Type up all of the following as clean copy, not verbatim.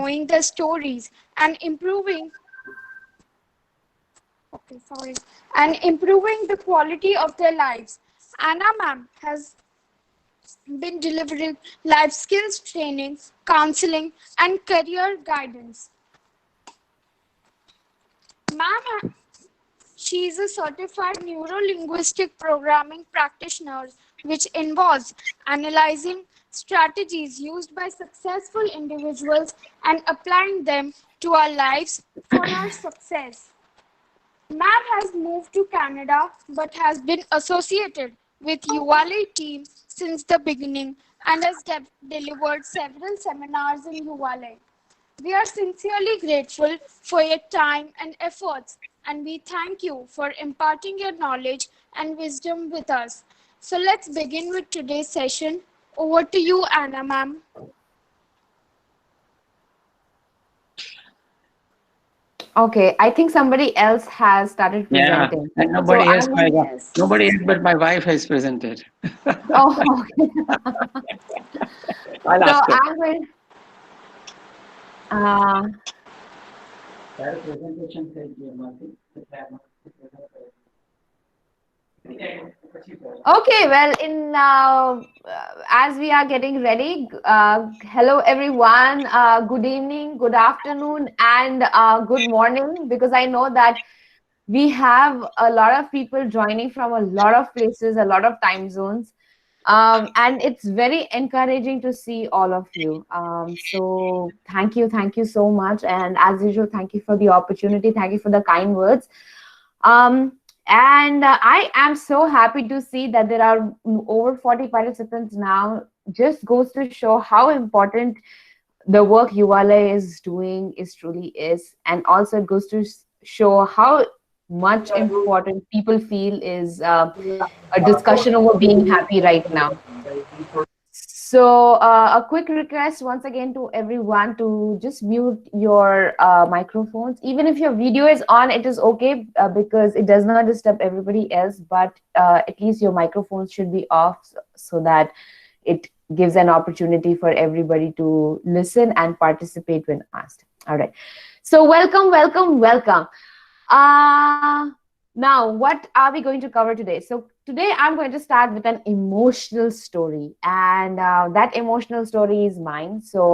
knowing the stories and improving the quality of their lives. Anna ma'am has been delivering life skills training, counseling, and career guidance. Ma'am, she is a certified neuro-linguistic programming practitioner, which involves analyzing strategies used by successful individuals and applying them to our lives for our success. Ma'am has moved to Canada but has been associated with ULA team since the beginning and has delivered several seminars in ULA. We are sincerely grateful for your time and efforts, and we thank you for imparting your knowledge and wisdom with us. So let's begin with today's session. Over to you, Anna ma'am. Okay, I think somebody else has started Yeah, presenting. and So Yes. nobody else but my wife has presented. oh, okay. I'll So ask her. I'm going. Uh, Her presentation said, okay, well, in as we are getting ready, hello everyone. Good evening, good afternoon, and good morning. Because I know that we have a lot of people joining from a lot of places, a lot of time zones. And it's very encouraging to see all of you. So thank you so much. And as usual, thank you for the opportunity. Thank you for the kind words. Um, and I am so happy to see that there are over 40 participants now. Just goes to show how important the work ULA is doing is truly is, and also it goes to show how much important people feel is a discussion over being happy right now. So, a quick request once again to everyone to just mute your microphones. Even if your video is on, it is okay because it does not disturb everybody else, but at least your microphones should be off so that it gives an opportunity for everybody to listen and participate when asked. All right. So, welcome, welcome, welcome. Uh, Now, what are we going to cover today? So, today I'm going to start with an emotional story, and that emotional story is mine. So,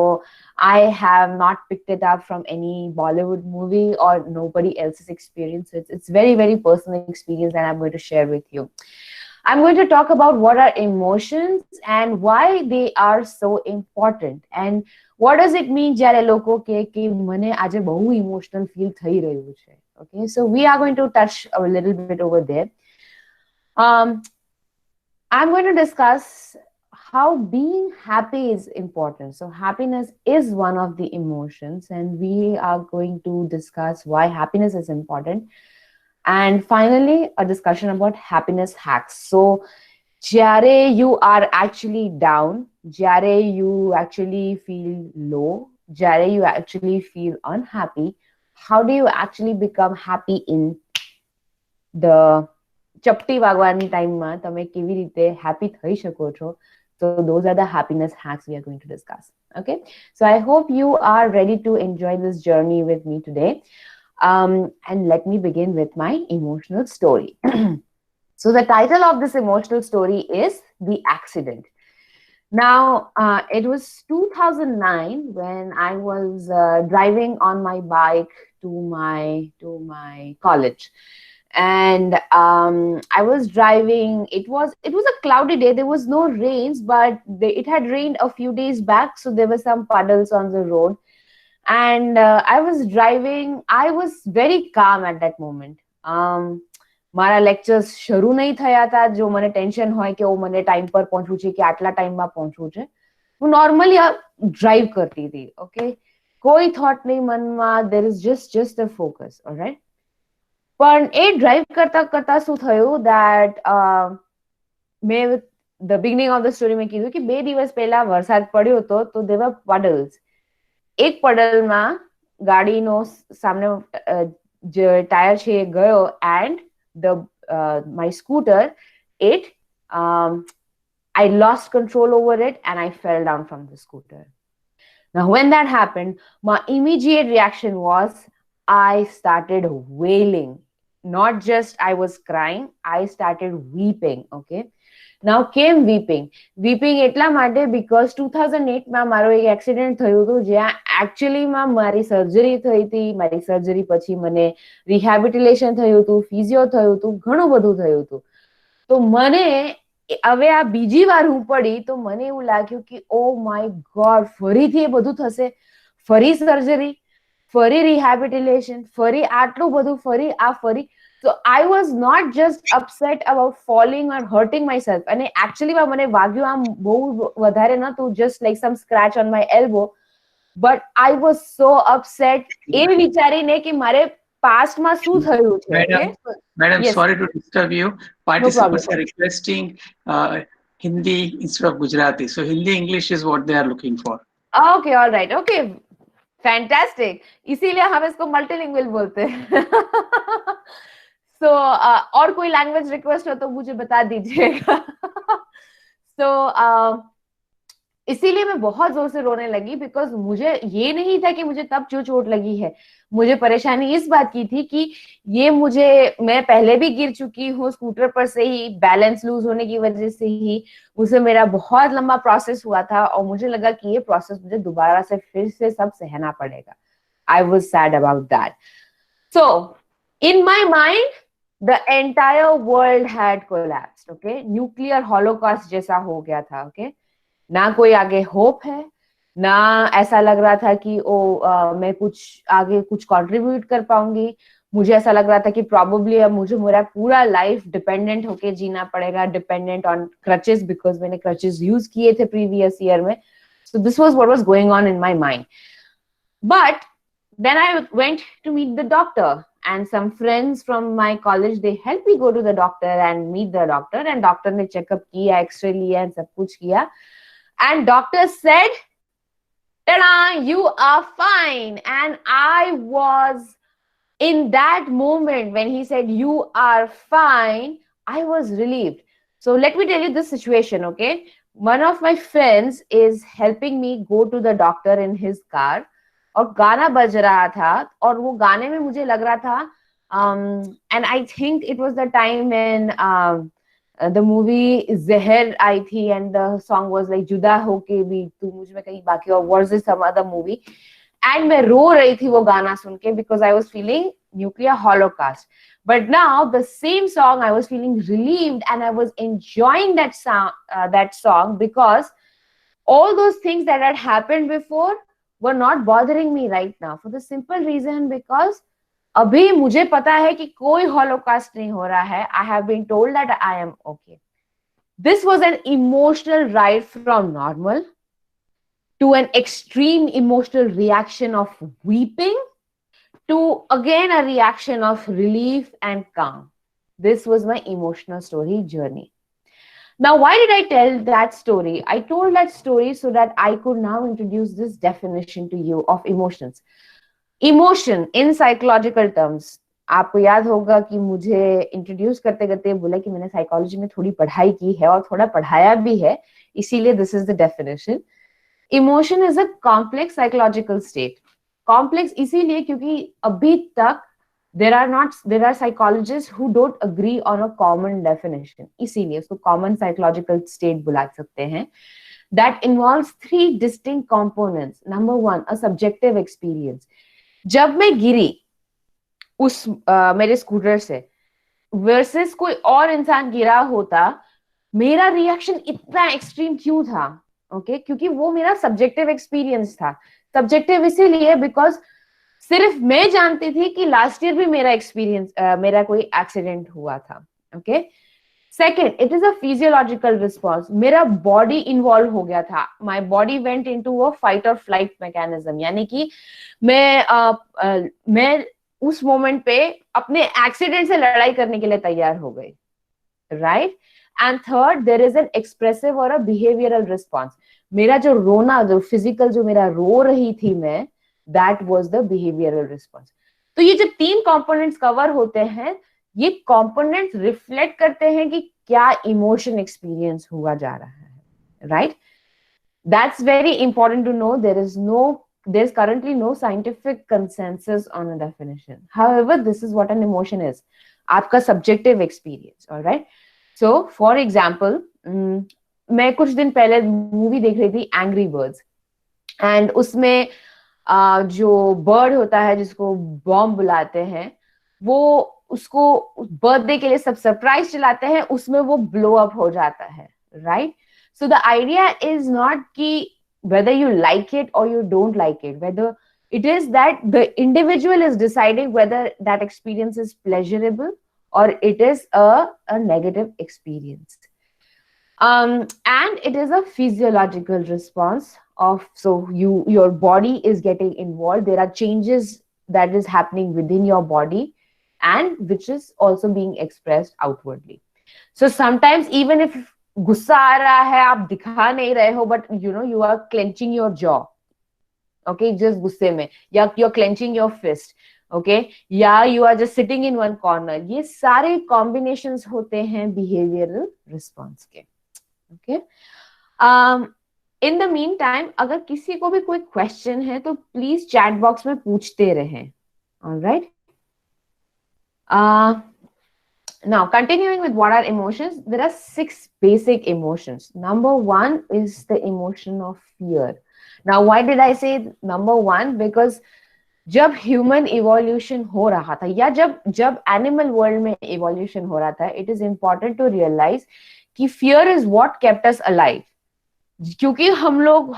I have not picked it up from any Bollywood movie or nobody else's experience. It's very, very personal experience that I'm going to share with you. I'm going to talk about what are emotions and why they are so important. And what does it mean જ્યારે લોકો કહે કે મને આજે બહુ emotional feel થઈ રહ્યું છે. Okay, so we are going to touch a little bit over there. Um, I'm going to discuss how being happy is important. So happiness is one of the emotions, and we are going to discuss why happiness is important. And finally, a discussion about happiness hacks. So jare you are actually down, jare you actually feel low, jare you actually feel unhappy, how do you actually become happy in the ચપટી વાગવાની ટાઈમમાં તમે કેવી રીતે happy થઈ શકો છો. So those are the happiness hacks we are going to discuss. Okay, so I hope you are ready to enjoy this journey with me today. And let me begin with my emotional story. So the title of this emotional story is The Accident. Now, it was 2009 when I was driving on my bike to my college, and I was driving. It was a cloudy day. There was no rains, but it had rained a few days back, so there were some puddles on the road. And I was driving. I was very calm at that moment. મારા lectures શરૂ નહીં થયા હતા. જો મને tension હોય કે મને ટાઈમ પર પહોંચવું છે કે આટલા ટાઈમમાં પહોંચવું છે, હું નોર્મલી ડ્રાઈવ કરતી હતી. ઓકે, કોઈ થોટ નહીં મનમાં. There is just a focus. Alright. પણ એ ડ્રાઈવ કરતા કરતા શું થયું that મેં the beginning of the story મેં કીધું કે 2 દિવસ પહેલા વરસાદ પડ્યો હતો, તો there were puddles. એક પડલમાં ગાડીનો સામે જે ટાયર છે એ ગયો, and my scooter, I lost control over it and I fell down from the scooter. Now, when that happened, my immediate reaction was I started wailing. Not just I was crying, I started weeping. Okay. Now came weeping. Weeping એટલા માટે because 2008માં મારો એક accident થયું હતું જ્યાં એકચ્યુઅલીમાં મારી surgery થઈ હતી. મારી સર્જરી પછી મને રિહેબિલિટેશન થયું હતું, ફિઝિયો થયું હતું, ઘણું બધું થયું હતું. તો મને હવે આ બીજી વાર હું પડી તો મને એવું લાગ્યું કે ઓ માય ગોડ, ફરીથી એ બધું થશે, ફરી સર્જરી, ફરી રિહેબિલિટેશન, ફરી આટલું બધું, ફરી. So I was not just upset about falling or hurting myself. And actually, મને વાગ્યું આમ બહુ વધારે નતું, just like some scratch on my elbow. But I was so upset એ વિચારીને કે મારે પાસ્ટમાં શું થયું છે. Okay? Madam, Yes, sorry to disturb you. no problem. Participants are requesting Hindi instead of Gujarati. So Hindi English is what they are looking for. Okay, all right. Okay, fantastic. इसीलिए हम इसको multilingual बोलते हैं. So और कोई language request हो तो मुझे बता दीजिएगा. So इसीलिए मैं बहुत जोर से रोने लगी बिकॉज मुझे ये नहीं था कि मुझे तब जो चोट लगी है. मुझे परेशानी इस बात की थी कि मैं पहले भी गिर चुकी हूँ स्कूटर पर से ही, बैलेंस लूज होने की वजह से ही. उसे मेरा बहुत लंबा प्रोसेस हुआ था और मुझे लगा कि ये प्रोसेस मुझे दोबारा से फिर से सब सहना पड़ेगा. I was sad about that. So in my mind the entire world had collapsed. Okay, nuclear holocaust जैसा हो गया था. Okay, ना कोई आगे होप है, ना ऐसा लग रहा था कि मैं कुछ आगे कुछ कंट्रीब्यूट कर पाऊंगी. मुझे ऐसा लग रहा था कि प्रॉब्ली अब मुझे मेरा पूरा लाइफ डिपेंडेंट होके जीना पड़ेगा, डिपेंडेंट ऑन क्रचेस, बिकॉज मैंने क्रचेस यूज किए थे प्रीवियस ईयर में. So this was what was going on in my mind. But then I went to meet the doctor, and some friends from my college, they helped me go to the doctor and meet the doctor. And doctor ने checkup किया, x-ray लिया and सब कुछ किया. And doctor said, "Tada, you are fine." And I was in that moment when he said, "You are fine," I was relieved. So let me tell you this situation, okay? One of my friends is helping me go to the doctor in his car. और गाना बज रहा था और वो गाने में मुझे लग रहा था and I think it was the time when the movie Zeher आई थी and the song was like जुदा होके भी तू मुझ में कहीं बाकी, और was this some other movie. And मैं रो रही थी वो गाना सुन के because I was feeling nuclear holocaust. But now the same song, I was feeling relieved and I was enjoying that song because all those things that had happened before were not bothering me right now, for the simple reason because अभी मुझे पता है कि कोई holocaust नहीं हो रहा है. I have been told that I am okay. This was an emotional ride from normal to an extreme emotional reaction of weeping to again a reaction of relief and calm. This was my emotional story journey. Now, why did I tell that story? I told that story so that I could now introduce this definition to you of emotions. Emotion in psychological terms. आपको याद होगा कि मुझे introduce करते करते बोला कि मैंने साइकोलॉजी में थोड़ी पढ़ाई की है और थोड़ा पढ़ाया भी है, इसीलिए this is the definition. Emotion is a complex psychological state. Complex इसीलिए क्योंकि अभी तक there are psychologists who don't agree on a common definition. इसीलिए उसको common psychological state बुला सकते हैं. That involves 3 distinct components. Number 1, a subjective experience. जब मैं गिरी उस मेरे स्कूटर से versus कोई और इंसान गिरा होता, मेरा रिएक्शन इतना एक्सट्रीम क्यों था? ओके, क्योंकि वो मेरा सब्जेक्टिव एक्सपीरियंस था. सब्जेक्टिव इसीलिए बिकॉज सिर्फ मैं जानती थी कि लास्ट ईयर भी मेरा एक्सपीरियंस मेरा कोई एक्सीडेंट हुआ था. Okay, second, it is a physiological response. मेरा बॉडी इन्वॉल्व हो गया था. My body went into a fight और फ्लाइट मैकेनिज्म, यानी कि मैं उस मोमेंट पे अपने एक्सीडेंट से लड़ाई करने के लिए तैयार हो गई. Right. And third, there is an expressive or a behavioural response. मेरा जो रोना, जो फिजिकल, जो मेरा रो रही थी मैं, that was the behavioral response. तो ये जब 3 कंपोनेंट्स कवर होते हैं, ये कंपोनेंट्स रिफ्लेक्ट करते हैं कि क्या इमोशन एक्सपीरियंस हुआ जा रहा है. Right. That's very important to know. There's currently no scientific consensus on a definition. However, this is what an emotion is. आपका subjective experience, all right? So, for example, मैं कुछ दिन पहले मूवी देख रही थी एंग्री बर्ड्स, एंड उसमें जो बर्ड होता है जिसको बॉम्ब बुलाते हैं, वो उसको बर्थडे के लिए सब सरप्राइज चलाते हैं, उसमें वो ब्लो अप हो जाता है, right? So the idea is not कि whether you like it or you don't like it, whether it is that the individual is deciding whether that experience is pleasurable or it is a negative experience. And it is a physiological response of, so your body is getting involved, there are changes that is happening within your body and which is also being expressed outwardly. So sometimes even if गुस्सा आ रहा है, आप दिखा नहीं रहे हो, but you are clenching your jaw, okay, just गुस्से में, या you're clenching your fist, okay, या you are just sitting in one corner, ये सारे combinations होते हैं behavioral response के, okay. In the meantime, अगर किसी को भी कोई question है तो please chat box में पूछते रहें, all right. Now, continuing with what are emotions, there are 6 basic emotions. Number 1 is the emotion of fear. Now, why did I say number 1? Because जब human evolution हो रहा था, या जब animal world में evolution हो रहा था, it is important to realize कि fear is what kept us alive. क्योंकि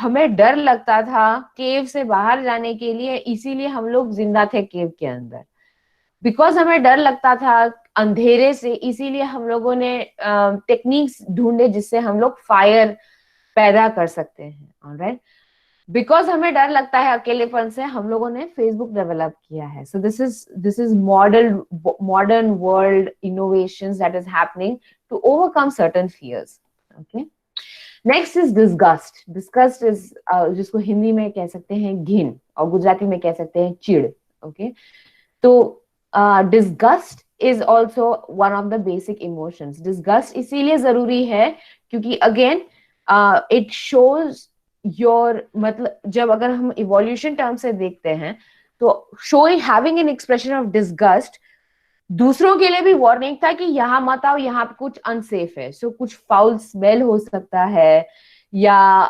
हमें डर लगता था केव से बाहर जाने के लिए, इसीलिए हम लोग जिंदा थे केव के अंदर. बिकॉज हमें डर लगता था अंधेरे से, इसीलिए हम लोगों ने टेक्निक्स ढूंढे जिससे हम लोग फायर पैदा कर सकते हैं, ऑलराइट. बिकॉज हमें डर लगता है अकेलेपन से, हम लोगों ने फेसबुक डेवलप किया है. So this is modern world innovations that is happening to overcome certain fears, okay. Next is disgust. Disgust is जिसको हिंदी में कह सकते हैं घिन, और गुजराती में कह सकते हैं चिड़, ओके. तो disgust is also one of the basic emotions. Disgust इसीलिए जरूरी है क्योंकि again it shows your, मतलब जब अगर हम evolution term से देखते हैं तो showing having an expression of disgust दूसरों के लिए भी वार्निंग था कि यहाँ मत आओ, यहाँ पे कुछ अनसेफ है. सो कुछ फाउल स्मेल हो सकता है, या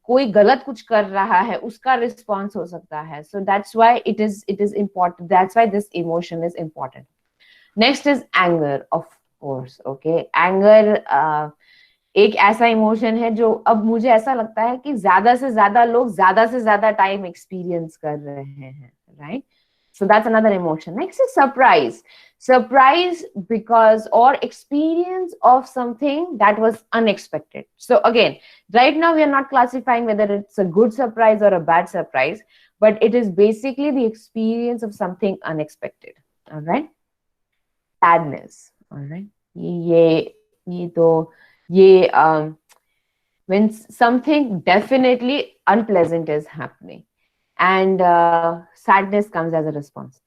कोई गलत कुछ कर रहा है, उसका रिस्पॉन्स हो सकता है. सो that's why it is important, that's why this emotion is important. Next is anger, of course, okay. Anger एक ऐसा इमोशन है जो अब मुझे ऐसा लगता है कि ज्यादा से ज्यादा लोग ज्यादा से ज्यादा टाइम एक्सपीरियंस कर रहे हैं, right. So that's another emotion. Next is surprise. Surprise because or experience of something that was unexpected. So again, right now we are not classifying whether it's a good surprise or a bad surprise, but it is basically the experience of something unexpected. All right. Sadness. All right. ये तो when something definitely unpleasant is happening. And sadness comes as a response.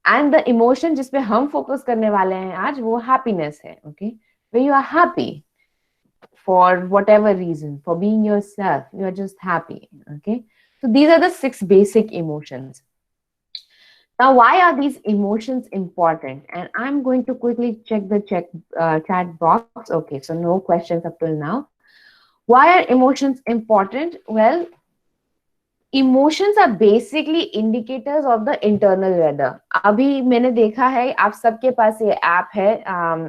And the emotion जिस पे हम focus करने वाले हैं आज, वो happiness है, okay. When you are happy for whatever reason, for being yourself, you are just happy, okay. So these are the 6 basic emotions. Now, why are these emotions important? And I'm going to quickly check the chat box. Okay, so no questions up till now. Why are emotions important? Well, emotions are basically indicators of the internal weather. अभी मैंने देखा है आप सबके पास ये app है,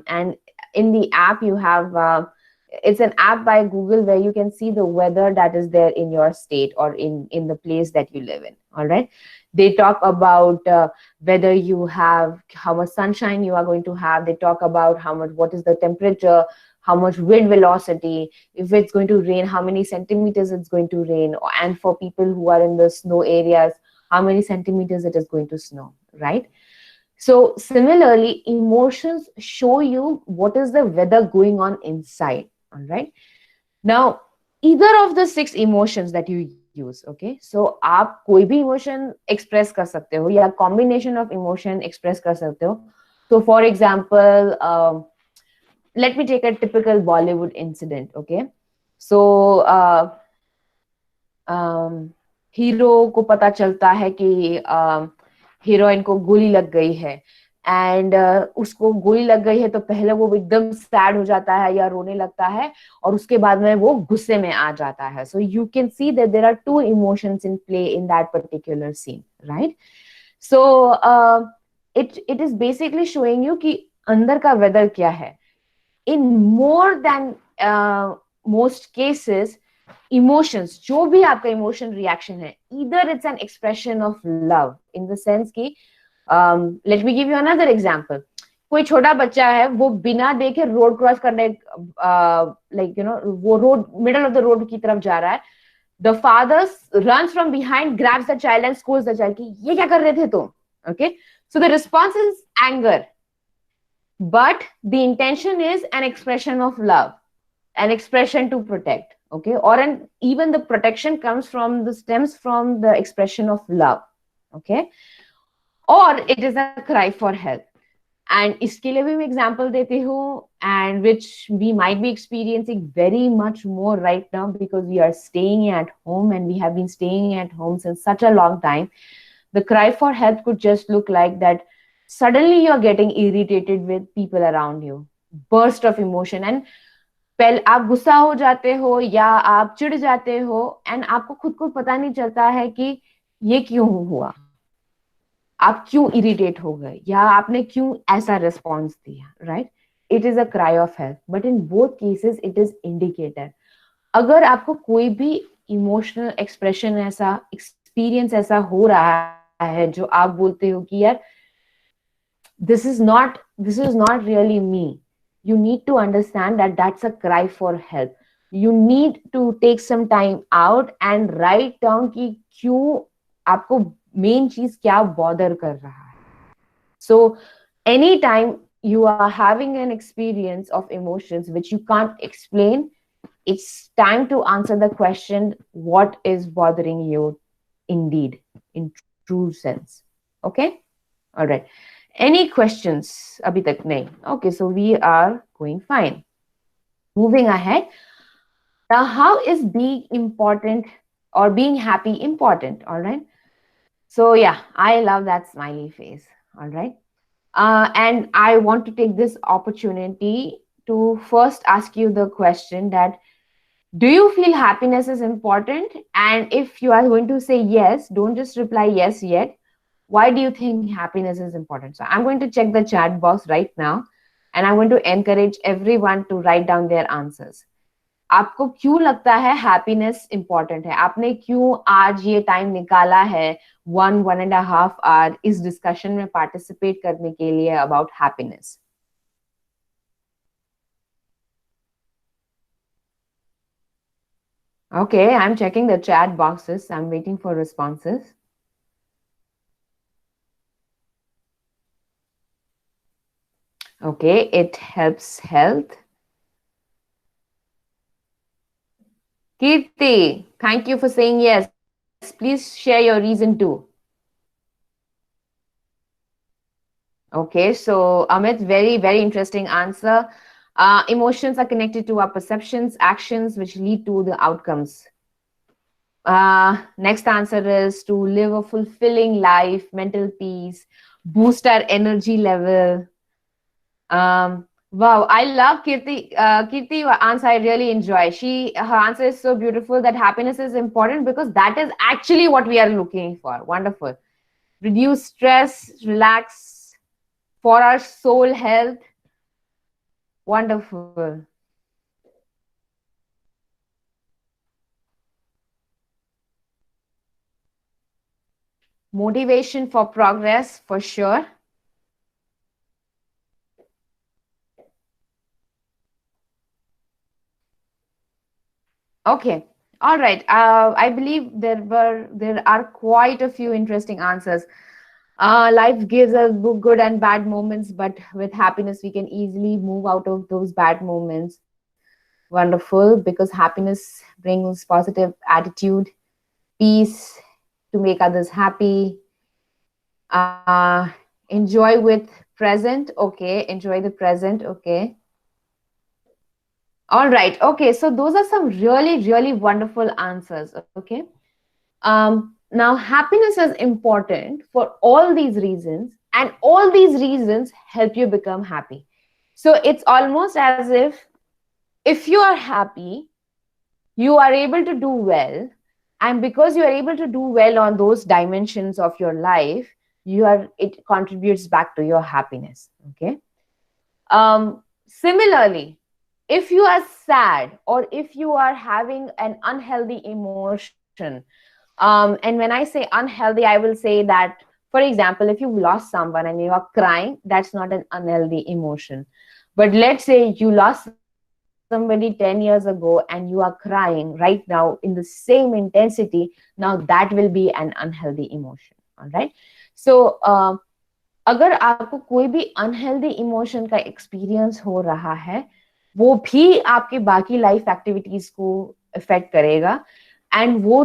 and in the app you have, it's an app by Google where you can see the weather that is there in your state or in the place that you live in. All right, they talk about whether you have, how much sunshine you are going to have. They talk about what is the temperature, how much wind velocity, if it's going to rain, how many centimeters it's going to rain, and for people who are in the snow areas, how many centimeters it is going to snow, right? So similarly, emotions show you what is the weather going on inside, all right? Now, either of the 6 emotions that you use, okay, so आप कोई भी emotion express कर सकते हो, या combination of emotion express कर सकते हो. So for example, let me take a typical Bollywood incident, okay. So hero को पता चलता है कि हीरोइन को गोली लग गई है, एंड उसको गोली लग गई है, तो पहले वो एकदम सैड हो जाता है या रोने लगता है, और उसके बाद में वो गुस्से में आ जाता है. So you can see that there are two emotions in play in that particular scene, right? So it is basically showing you कि अंदर का वेदर क्या है. In more than most cases, emotions, जो भी आपका इमोशन रिएक्शन है, either it's an expression of love in the sense कि let me give you another example. कोई छोटा बच्चा है, वो बिना देखे रोड क्रॉस करने, लाइक यू नो, वो road, middle of the road की तरफ जा रहा है. The father runs from behind, grabs the child and scolds the child कि ये क्या कर रहे थे तुम. Okay, so the response is anger, but the intention is an expression of love, an expression to protect. Okay, or an even the protection comes from the stems from the expression of love. Okay, or it is a cry for help. And इसके लिए भी मैं example देती हूँ, and which we might be experiencing very much more right now because we are staying at home, and we have been staying at home since such a long time. The cry for help could just look like that suddenly you're getting irritated with people around you, burst of emotion, and पहले आप गुस्सा हो जाते हो या आप चिढ़ जाते हो, एंड आपको खुद को पता नहीं चलता है कि ये क्यों हुआ, आप क्यों इरिटेट हो गए, या आपने क्यों ऐसा रिस्पॉन्स दिया, right? It is a cry of help, but in both cases it is indicator. अगर आपको कोई भी इमोशनल एक्सप्रेशन, ऐसा एक्सपीरियंस ऐसा हो रहा है जो आप बोलते हो कि यार this is not really me, you need to understand that that's a cry for help. You need to take some time out and write down कि क्यों आपको मेन चीज क्या बॉदर कर रहा है. So anytime you are having an experience of emotions which you can't explain, it's time to answer the question, what is bothering you indeed, in true sense. Okay, all right. Any questions? Abhi tak nahi. Okay, so we are going fine. Moving ahead. Now, how is being important or being happy important? All right. So yeah, I love that smiley face. All right. And I want to take this opportunity to first ask you the question that, do you feel happiness is important? And if you are going to say yes, don't just reply yes yet. Why do you think happiness is important? So I'm going to check the chat box right now, and I'm going to encourage everyone to write down their answers. आपको क्यों लगता है happiness important है? आपने क्यों आज ये time निकाला है, 1.5 आवर इस डिस्कशन में पार्टिसिपेट करने के लिए about happiness? Okay, I'm checking the chat boxes. I'm waiting for responses. Okay, it helps health. Kirti, thank you for saying yes. Please share your reason too. Okay, so Amit, very, very interesting answer. Emotions are connected to our perceptions, actions, which lead to the outcomes. Next answer is to live a fulfilling life, mental peace, boost our energy level. Wow, I love Kirti. Kirti, your answer I really enjoy. Her answer is so beautiful that happiness is important because that is actually what we are looking for. Wonderful. Reduce stress, relax, for our soul health. Wonderful. Motivation for progress, for sure. Okay. All right. I believe there are quite a few interesting answers. Life gives us good and bad moments, but with happiness, we can easily move out of those bad moments. Wonderful, because happiness brings positive attitude, peace to make others happy. Enjoy with present. Okay. Enjoy the present. Okay. All right. Okay. So those are some really, really wonderful answers. Okay. Now, happiness is important for all these reasons, and all these reasons help you become happy. So it's almost as if you are happy, you are able to do well, and because you are able to do well on those dimensions of your life, it contributes back to your happiness. Okay. Similarly, if you are sad or if you are having an unhealthy emotion, and when I say unhealthy, I will say that, for example, if you've lost someone and you are crying, that's not an unhealthy emotion. But let's say you lost somebody 10 years ago and you are crying right now in the same intensity, now that will be an unhealthy emotion. All right. So अगर आपको कोई भी unhealthy emotion का experience हो रहा है, वो भी आपके बाकी लाइफ एक्टिविटीज को इफेक्ट करेगा, एंड वो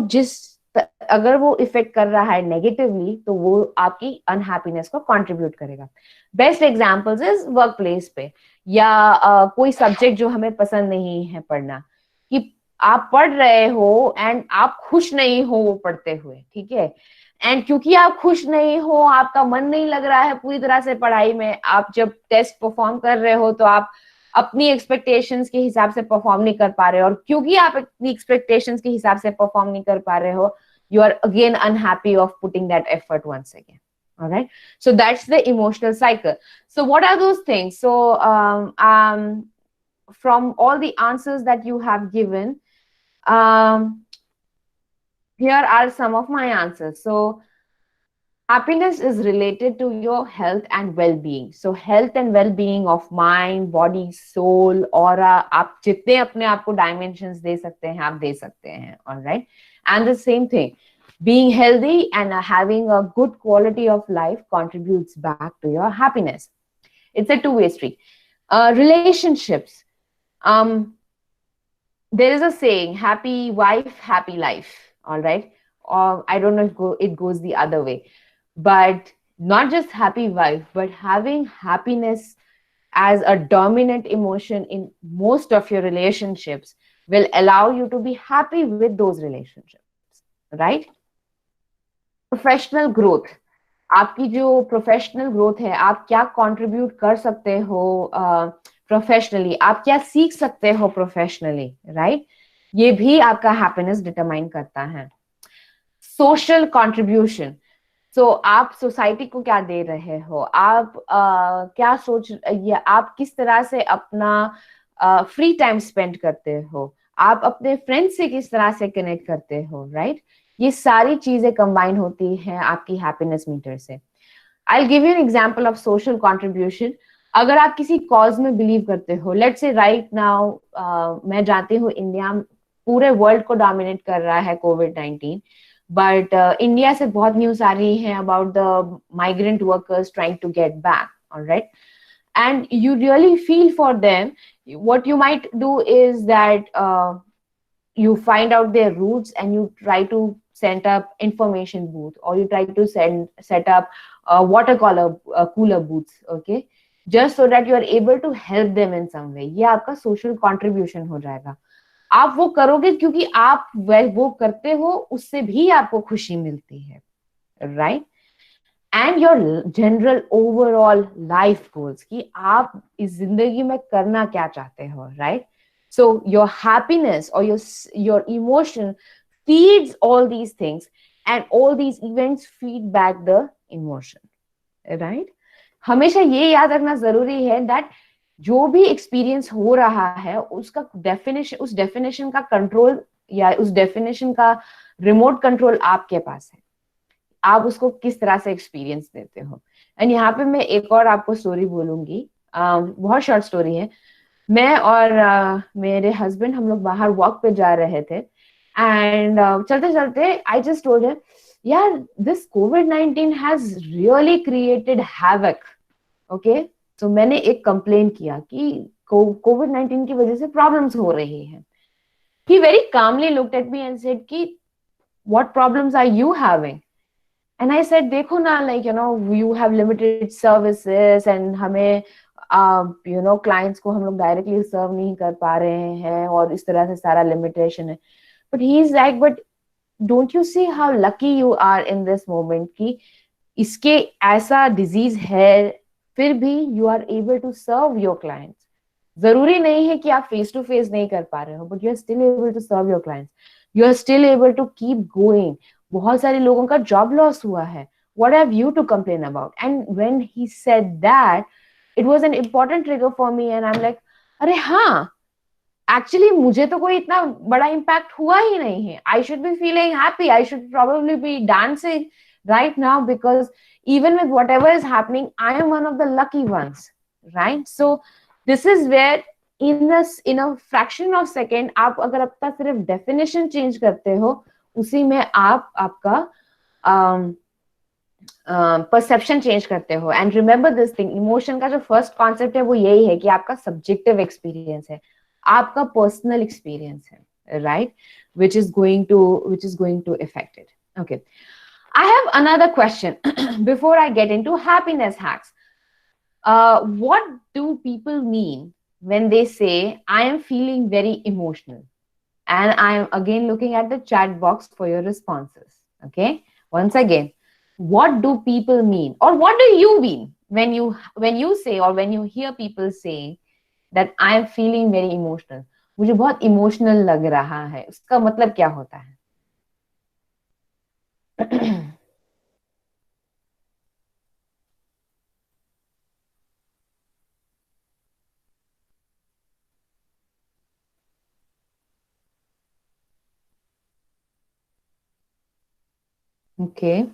अगर वो इफेक्ट कर रहा है नेगेटिवली, तो वो आपकी अनहैप्पीनेस को कंट्रीब्यूट करेगा. Best examples is work place पे, या कोई सब्जेक्ट जो हमें पसंद नहीं है पढ़ना, कि आप पढ़ रहे हो एंड आप खुश नहीं हो वो पढ़ते हुए, ठीक है, एंड क्योंकि आप खुश नहीं हो, आपका मन नहीं लग रहा है पूरी तरह से पढ़ाई में, आप जब टेस्ट परफॉर्म कर रहे हो तो आप अपनी एक्सपेक्टेशंस के हिसाब से परफॉर्म नहीं कर पा रहे हो, और क्योंकि आप अपनी एक्सपेक्टेशंस के हिसाब से परफॉर्म नहीं कर पा रहे हो, you are again unhappy of putting that effort once again. All right, so that's the emotional cycle. So what are those things? So from all the answers that you have given, um, here are some of my answers. So happiness is related to your health and well-being. So health and well-being of mind, body, soul, aura, आप जितने अपने आप को dimensions दे सकते हैं, आप दे सकते हैं. All right. And the same thing, being healthy and having a good quality of life contributes back to your happiness. It's a two-way street. Relationships. There is a saying, happy wife, happy life. All right. Or I don't know if it goes the other way. But not just happy wife, but having happiness as a dominant emotion in most of your relationships will allow you to be happy with those relationships, right? Professional growth. आपकी जो professional growth है, आप क्या contribute कर सकते हो professionally, आप क्या सीख सकते हो प्रोफेशनली, राइट? ये भी आपका हैप्पीनेस डिटरमाइन करता है. Social contribution. सो आप सोसाइटी को क्या दे रहे हो, आप क्या या आप किस तरह से अपना फ्री टाइम स्पेंड करते हो, आप अपने फ्रेंड्स से किस तरह से कनेक्ट करते हो, राइट? ये सारी चीजें कंबाइन होती हैं आपकी हैप्पीनेस मीटर से. I give you an example of social contribution. अगर आप किसी कॉज में बिलीव करते हो, लेट्स से राइट नाउ मैं जानती हूँ इंडिया पूरे वर्ल्ड को डोमिनेट कर रहा है कोविड-19, बट इंडिया से बहुत न्यूज आ रही है about the migrant workers trying to get back, alright, and you really feel for them. What you might do is that you find out their roots and you try to set up information booth, or you try to set up water cooler booths, okay, just so that you are able to help them in some way. ये आपका social contribution हो जाएगा. आप वो करोगे क्योंकि आप वो करते हो, उससे भी आपको खुशी मिलती है, right? And your general overall life goals, कि आप इस जिंदगी में करना क्या चाहते हो, राइट? सो योर हैप्पीनेस और your emotion feeds all these things, and all these events feed back the emotion, right? हमेशा ये याद रखना जरूरी है that जो भी एक्सपीरियंस हो रहा है उसका डेफिनेशन, उस डेफिनेशन का कंट्रोल या उस डेफिनेशन का रिमोट कंट्रोल आपके पास है. आप उसको किस तरह से एक्सपीरियंस देते हो. एंड यहाँ पे मैं एक और आपको स्टोरी बोलूंगी, बहुत शॉर्ट स्टोरी है. मैं और मेरे हस्बैंड हम लोग बाहर वॉक पे जा रहे थे, एंड चलते चलते आई जस्ट टोल्ड हिम, यार this covid has really created havoc. Okay, तो मैंने एक कंप्लेन किया कि कोविड-19 की वजह से प्रॉब्लम्स हो रही हैं. He very calmly looked at me and said कि what problems are you having? And I said, देखो ना, like you know, you have limited services and हमें you know clients को हम लोग directly serve नहीं कर पा रहे हैं और इस तरह से सारा limitation है. But he is like, but don't you see how lucky you are in this moment कि इसके ऐसा डिजीज है, फिर भी you are able to serve your clients. जरूरी नहीं है कि आप फेस टू फेस नहीं कर पा रहे हो, but you are still able to serve your clients. You are still able to keep going. बहुत सारे लोगों का जॉब लॉस हुआ है. What have you to complain about? And when he said that, it was an important trigger for me, and I am like, अरे हाँ, actually मुझे तो कोई इतना बड़ा इम्पैक्ट हुआ ही नहीं है. I should be feeling happy. I should probably be dancing right now, because even with whatever is happening, I am one of the lucky ones, right? So this is where in a fraction of second आप अगर आपका सिर्फ definition change करते हो, उसी में आप आपका परसेप्शन चेंज करते हो. And remember this thing, emotion का जो फर्स्ट कॉन्सेप्ट है वो यही है कि आपका सब्जेक्टिव एक्सपीरियंस है, आपका पर्सनल एक्सपीरियंस है, right, which is going to affect it. Okay, I have another question before I get into happiness hacks. What do people mean when they say I am feeling very emotional? And I am again looking at the chat box for your responses. Okay, once again, what do people mean, or what do you mean when you say, or when you hear people saying that I am feeling very emotional? मुझे बहुत emotional लग रहा है, उसका मतलब क्या होता है? Okay.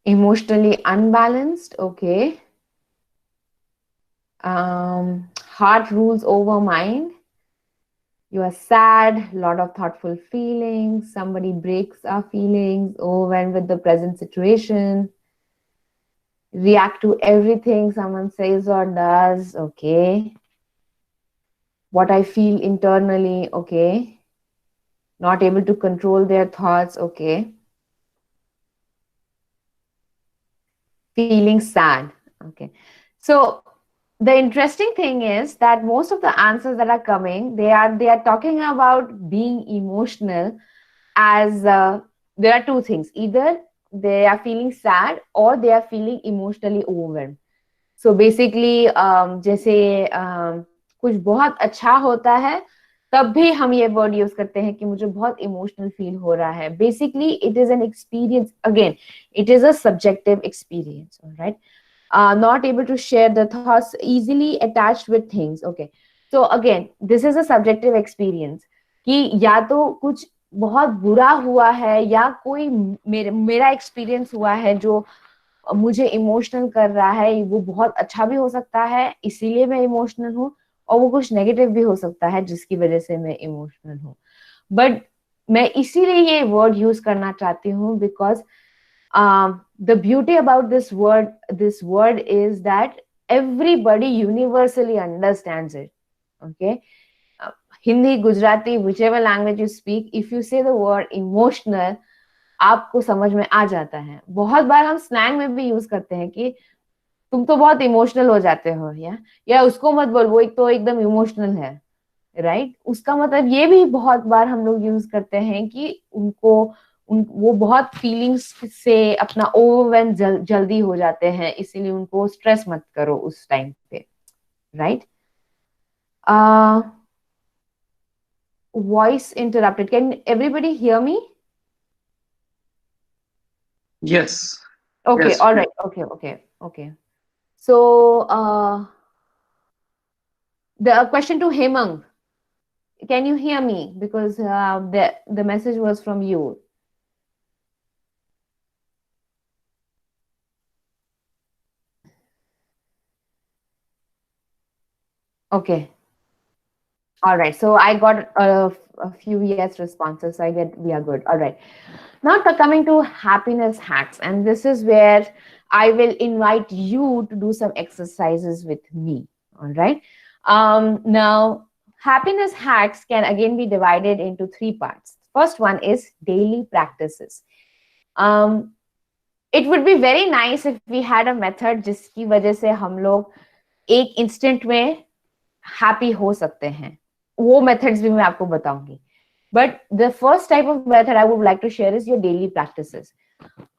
Emotionally unbalanced. Okay. Heart rules over mind. You are sad, lot of thoughtful feelings. Somebody breaks our feelings, overwhelmed with the present situation. React to everything someone says or does. Okay. What I feel internally. Okay. Not able to control their thoughts. Okay. Feeling sad. Okay. So the interesting thing is that most of the answers that are coming, they are talking about being emotional as there are two things: either they are feeling sad or they are feeling emotionally overwhelmed. So basically जैसे कुछ बहुत अच्छा होता है तब भी हम ये वर्ड यूज करते हैं कि मुझे बहुत इमोशनल फील हो रहा है. Basically it is an experience, again it is a subjective experience, right? Not able to share the thoughts, easily attached with things. Okay, so again this is a subjective experience कि या तो कुछ बहुत बुरा हुआ है या कोई मेरा एक्सपीरियंस हुआ है जो मुझे इमोशनल कर रहा है. वो बहुत अच्छा भी हो सकता है इसीलिए मैं इमोशनल हूँ, और वो कुछ नेगेटिव भी हो सकता है जिसकी वजह से मैं इमोशनल हूँ. बट मैं इसीलिए ये वर्ड यूज करना चाहती हूँ because the beauty about this word is that everybody universally understands it. Okay, Hindi, Gujarati, whichever language you speak, if you say the word emotional, आपको समझ में आ जाता है. बहुत बार हम स्लैंग में भी यूज करते हैं कि तुम तो बहुत इमोशनल हो जाते हो, या उसको मत बोल, वो एक तो एकदम इमोशनल है, राइट? उसका मतलब ये भी बहुत बार हम लोग यूज करते हैं कि वो बहुत फीलिंग्स से अपना ओवरवेल जल्दी हो जाते हैं, इसीलिए उनको स्ट्रेस मत करो उस टाइम पे, right? Voice interrupted. Can everybody hear me? Yes. Okay, Yes. all right. Okay. So the question to Hemang, can you hear me? Because the message was from you. Okay. All right. So I got a few yes responses. So I get we are good. All right. Now coming to happiness hacks, and this is where I will invite you to do some exercises with me. All right. Now happiness hacks can again be divided into three parts. First one is daily practices. Um, It would be very nice if we had a method जिसकी वजह से हम लोग एक instant में happy हो सकते हैं. वो मेथड्स भी मैं आपको बताऊंगी. But the first type of method I would like to share is your daily practices.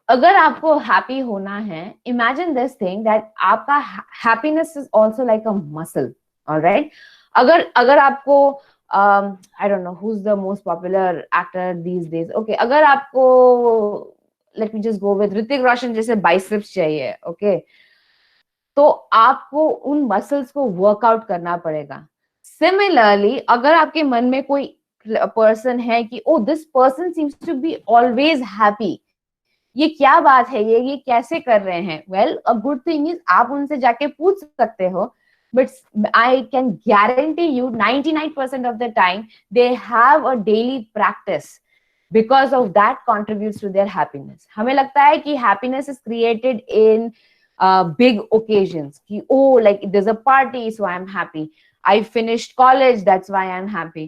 अगर आपको हैप्पी होना है, इमेजिन दिस थिंग दैट आपका happiness is also like a muscle. Alright, अगर अगर आपको I don't know who is the most popular actor these days. Okay, अगर आपको let me just go with Hrithik Roshan जैसे बाइसेप्स चाहिए, ओके, तो आपको उन मसल्स को वर्कआउट करना पड़ेगा. सिमिलरली, अगर आपके मन में कोई पर्सन है कि oh this person seems to be always happy, ये क्या बात है, ये कैसे कर रहे हैं, well a good thing is आप उनसे जाके पूछ सकते हो. But I can guarantee you 99% of the time they have a daily practice, because of that contributes to their happiness. हमें लगता है कि happiness is created in big occasions, कि oh like there's a party so I'm happy, I finished college that's why I'm happy,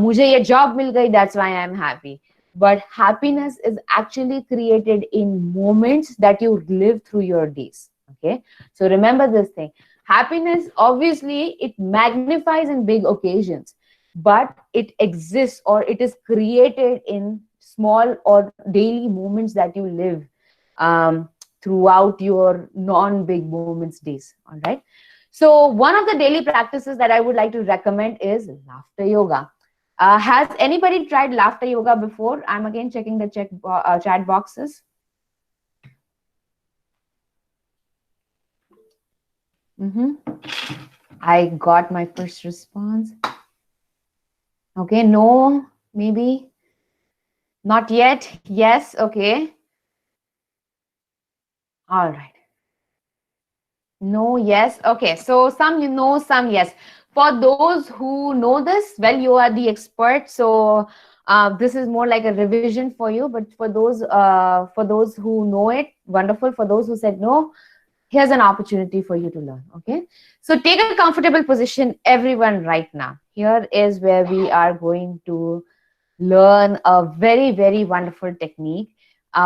मुझे ये job मिल गई that's why I'm happy. But happiness is actually created in moments that you live through your days. Okay, so remember this thing. Happiness, obviously, it magnifies in big occasions, but it exists or it is created in small or daily moments that you live throughout your non-big moments days. All right. So one of the daily practices that I would like to recommend is laughter yoga. Has anybody tried laughter yoga before? I'm again checking the chat boxes. I got my first response. Okay, no, maybe not yet. Yes, okay. All right. No, yes. Okay, so some you know, some yes. For those who know this, well, you are the expert. So this is more like a revision for you. But for those who know it, wonderful. For those who said no, here's an opportunity for you to learn. Okay, so take a comfortable position, everyone, right now. Here is where we are going to learn a very, very wonderful technique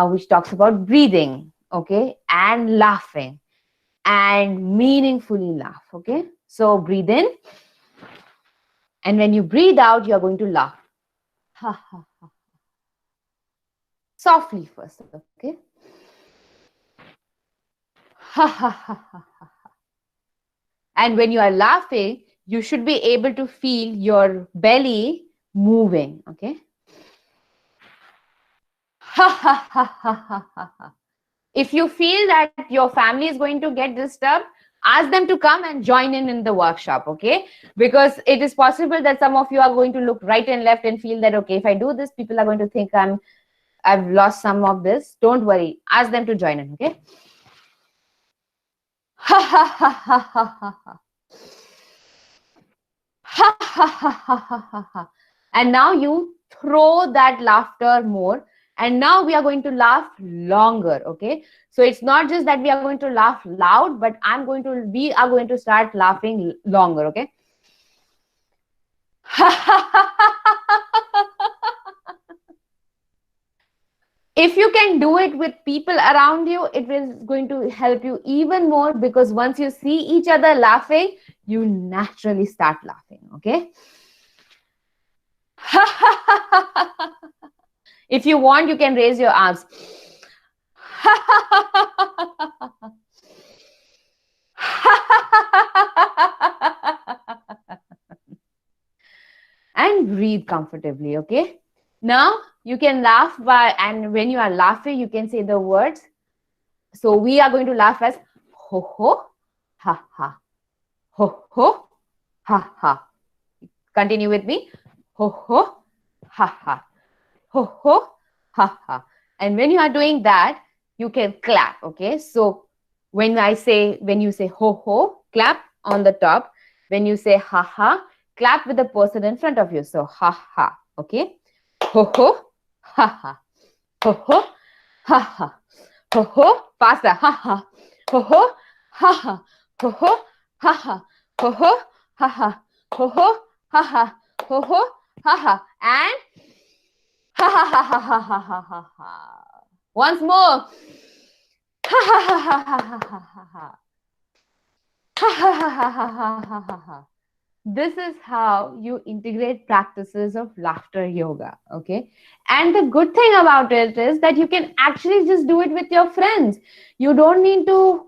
which talks about breathing, okay, and laughing, and meaningfully laugh. Okay, so breathe in, and when you breathe out, you are going to laugh. Ha ha ha. Softly first, okay. Ha ha ha ha ha. And when you are laughing, you should be able to feel your belly moving. Okay. Ha ha ha ha ha ha ha. If you feel that your family is going to get disturbed, ask them to come and join in the workshop. Okay, because it is possible that some of you are going to look right and left and feel that okay, if I do this, people are going to think I've lost some of this. Don't worry, ask them to join in. Okay. Ha ha ha ha ha ha ha. Ha ha ha ha ha ha ha. And now you throw that laughter more. And now we are going to laugh longer. Okay. So it's not just that we are going to laugh loud, but we are going to start laughing longer. Okay. If you can do it with people around you, it is going to help you even more, because once you see each other laughing, you naturally start laughing. Okay. If you want, you can raise your arms. And breathe comfortably. Okay. Now you can laugh and when you are laughing, you can say the words. So we are going to laugh as ho ho, ha ha, ho ho, ha ha. Continue with me. Ho ho, ha ha, ho ho, ha ha. And when you are doing that, you can clap. Okay. So when you say ho ho, clap on the top. When you say ha ha, clap with the person in front of you. So ha ha. Okay. Ho ho, ha ha, ho ho, ha ha, ho ho, faster, ha ha, ho ho, ha ha, ho ho, ha ha, ho ho, ha ha, ho ho, ha ha, ho ho, ha ha, and ha ha ha ha ha ha ha ha ha. Once more. Ha ha ha ha ha ha ha ha ha. Ha ha ha ha ha ha ha ha ha. This is how you integrate practices of laughter yoga. Okay. And the good thing about it is that you can actually just do it with your friends. You don't need to,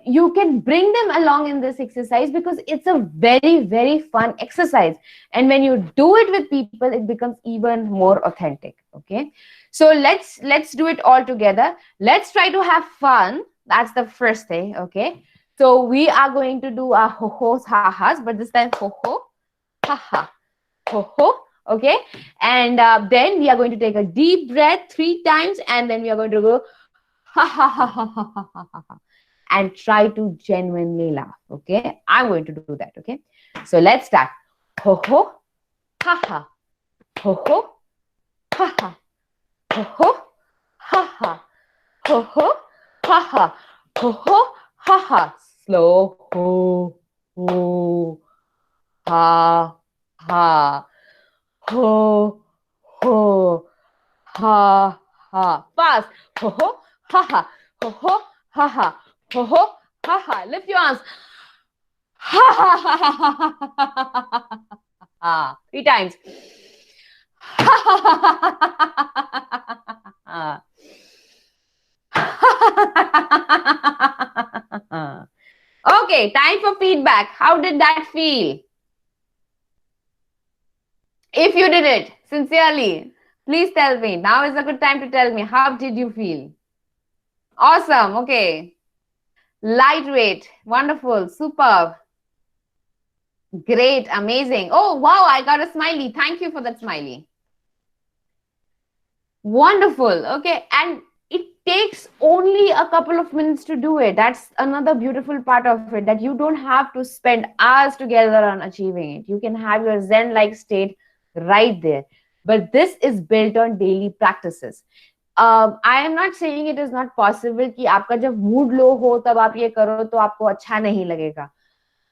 you can bring them along in this exercise because it's a very, very fun exercise. And when you do it with people, it becomes even more authentic. Okay. So let's do it all together. Let's try to have fun. That's the first thing. Okay. So we are going to do our ho-hos, ha-has, but this time ho-ho, ha-ha, ho-ho, okay? And then we are going to take a deep breath 3 times, and then we are going to go ha-ha-ha-ha-ha-ha-ha, and try to genuinely laugh, okay? I'm going to do that, okay? So let's start. Ho-ho, ha-ha, ho-ho, ha-ha, ho-ho, ha-ha, ho-ho, ha-ha, ho-ho, ha-ha. Slow. Ho, ho, ha, ha. Ho, ho, ha, ha. Fast. Ho, ho, ha, ha. Ho, ho, ha, ha. Ho, ho, ha, ha. Lift your arms. Ha, ha, ha, ha, ha, ha, ha, ha. 3 times. Ha, ha, ha, ha, ha, ha, ha. Okay, time for feedback. How did that feel? If you did it sincerely, please tell me. Now is a good time to tell me. How did you feel? Awesome. Okay. Lightweight. Wonderful. Superb. Great. Amazing. Oh, wow. I got a smiley. Thank you for that smiley. Wonderful. Okay. And it takes only a couple of minutes to do it. That's another beautiful part of it, that you don't have to spend hours together on achieving it. You can have your Zen-like state right there. But this is built on daily practices. I am not saying it is not possible कि आपका जब mood low हो तब आप ये करो तो आपको अच्छा नहीं लगेगा.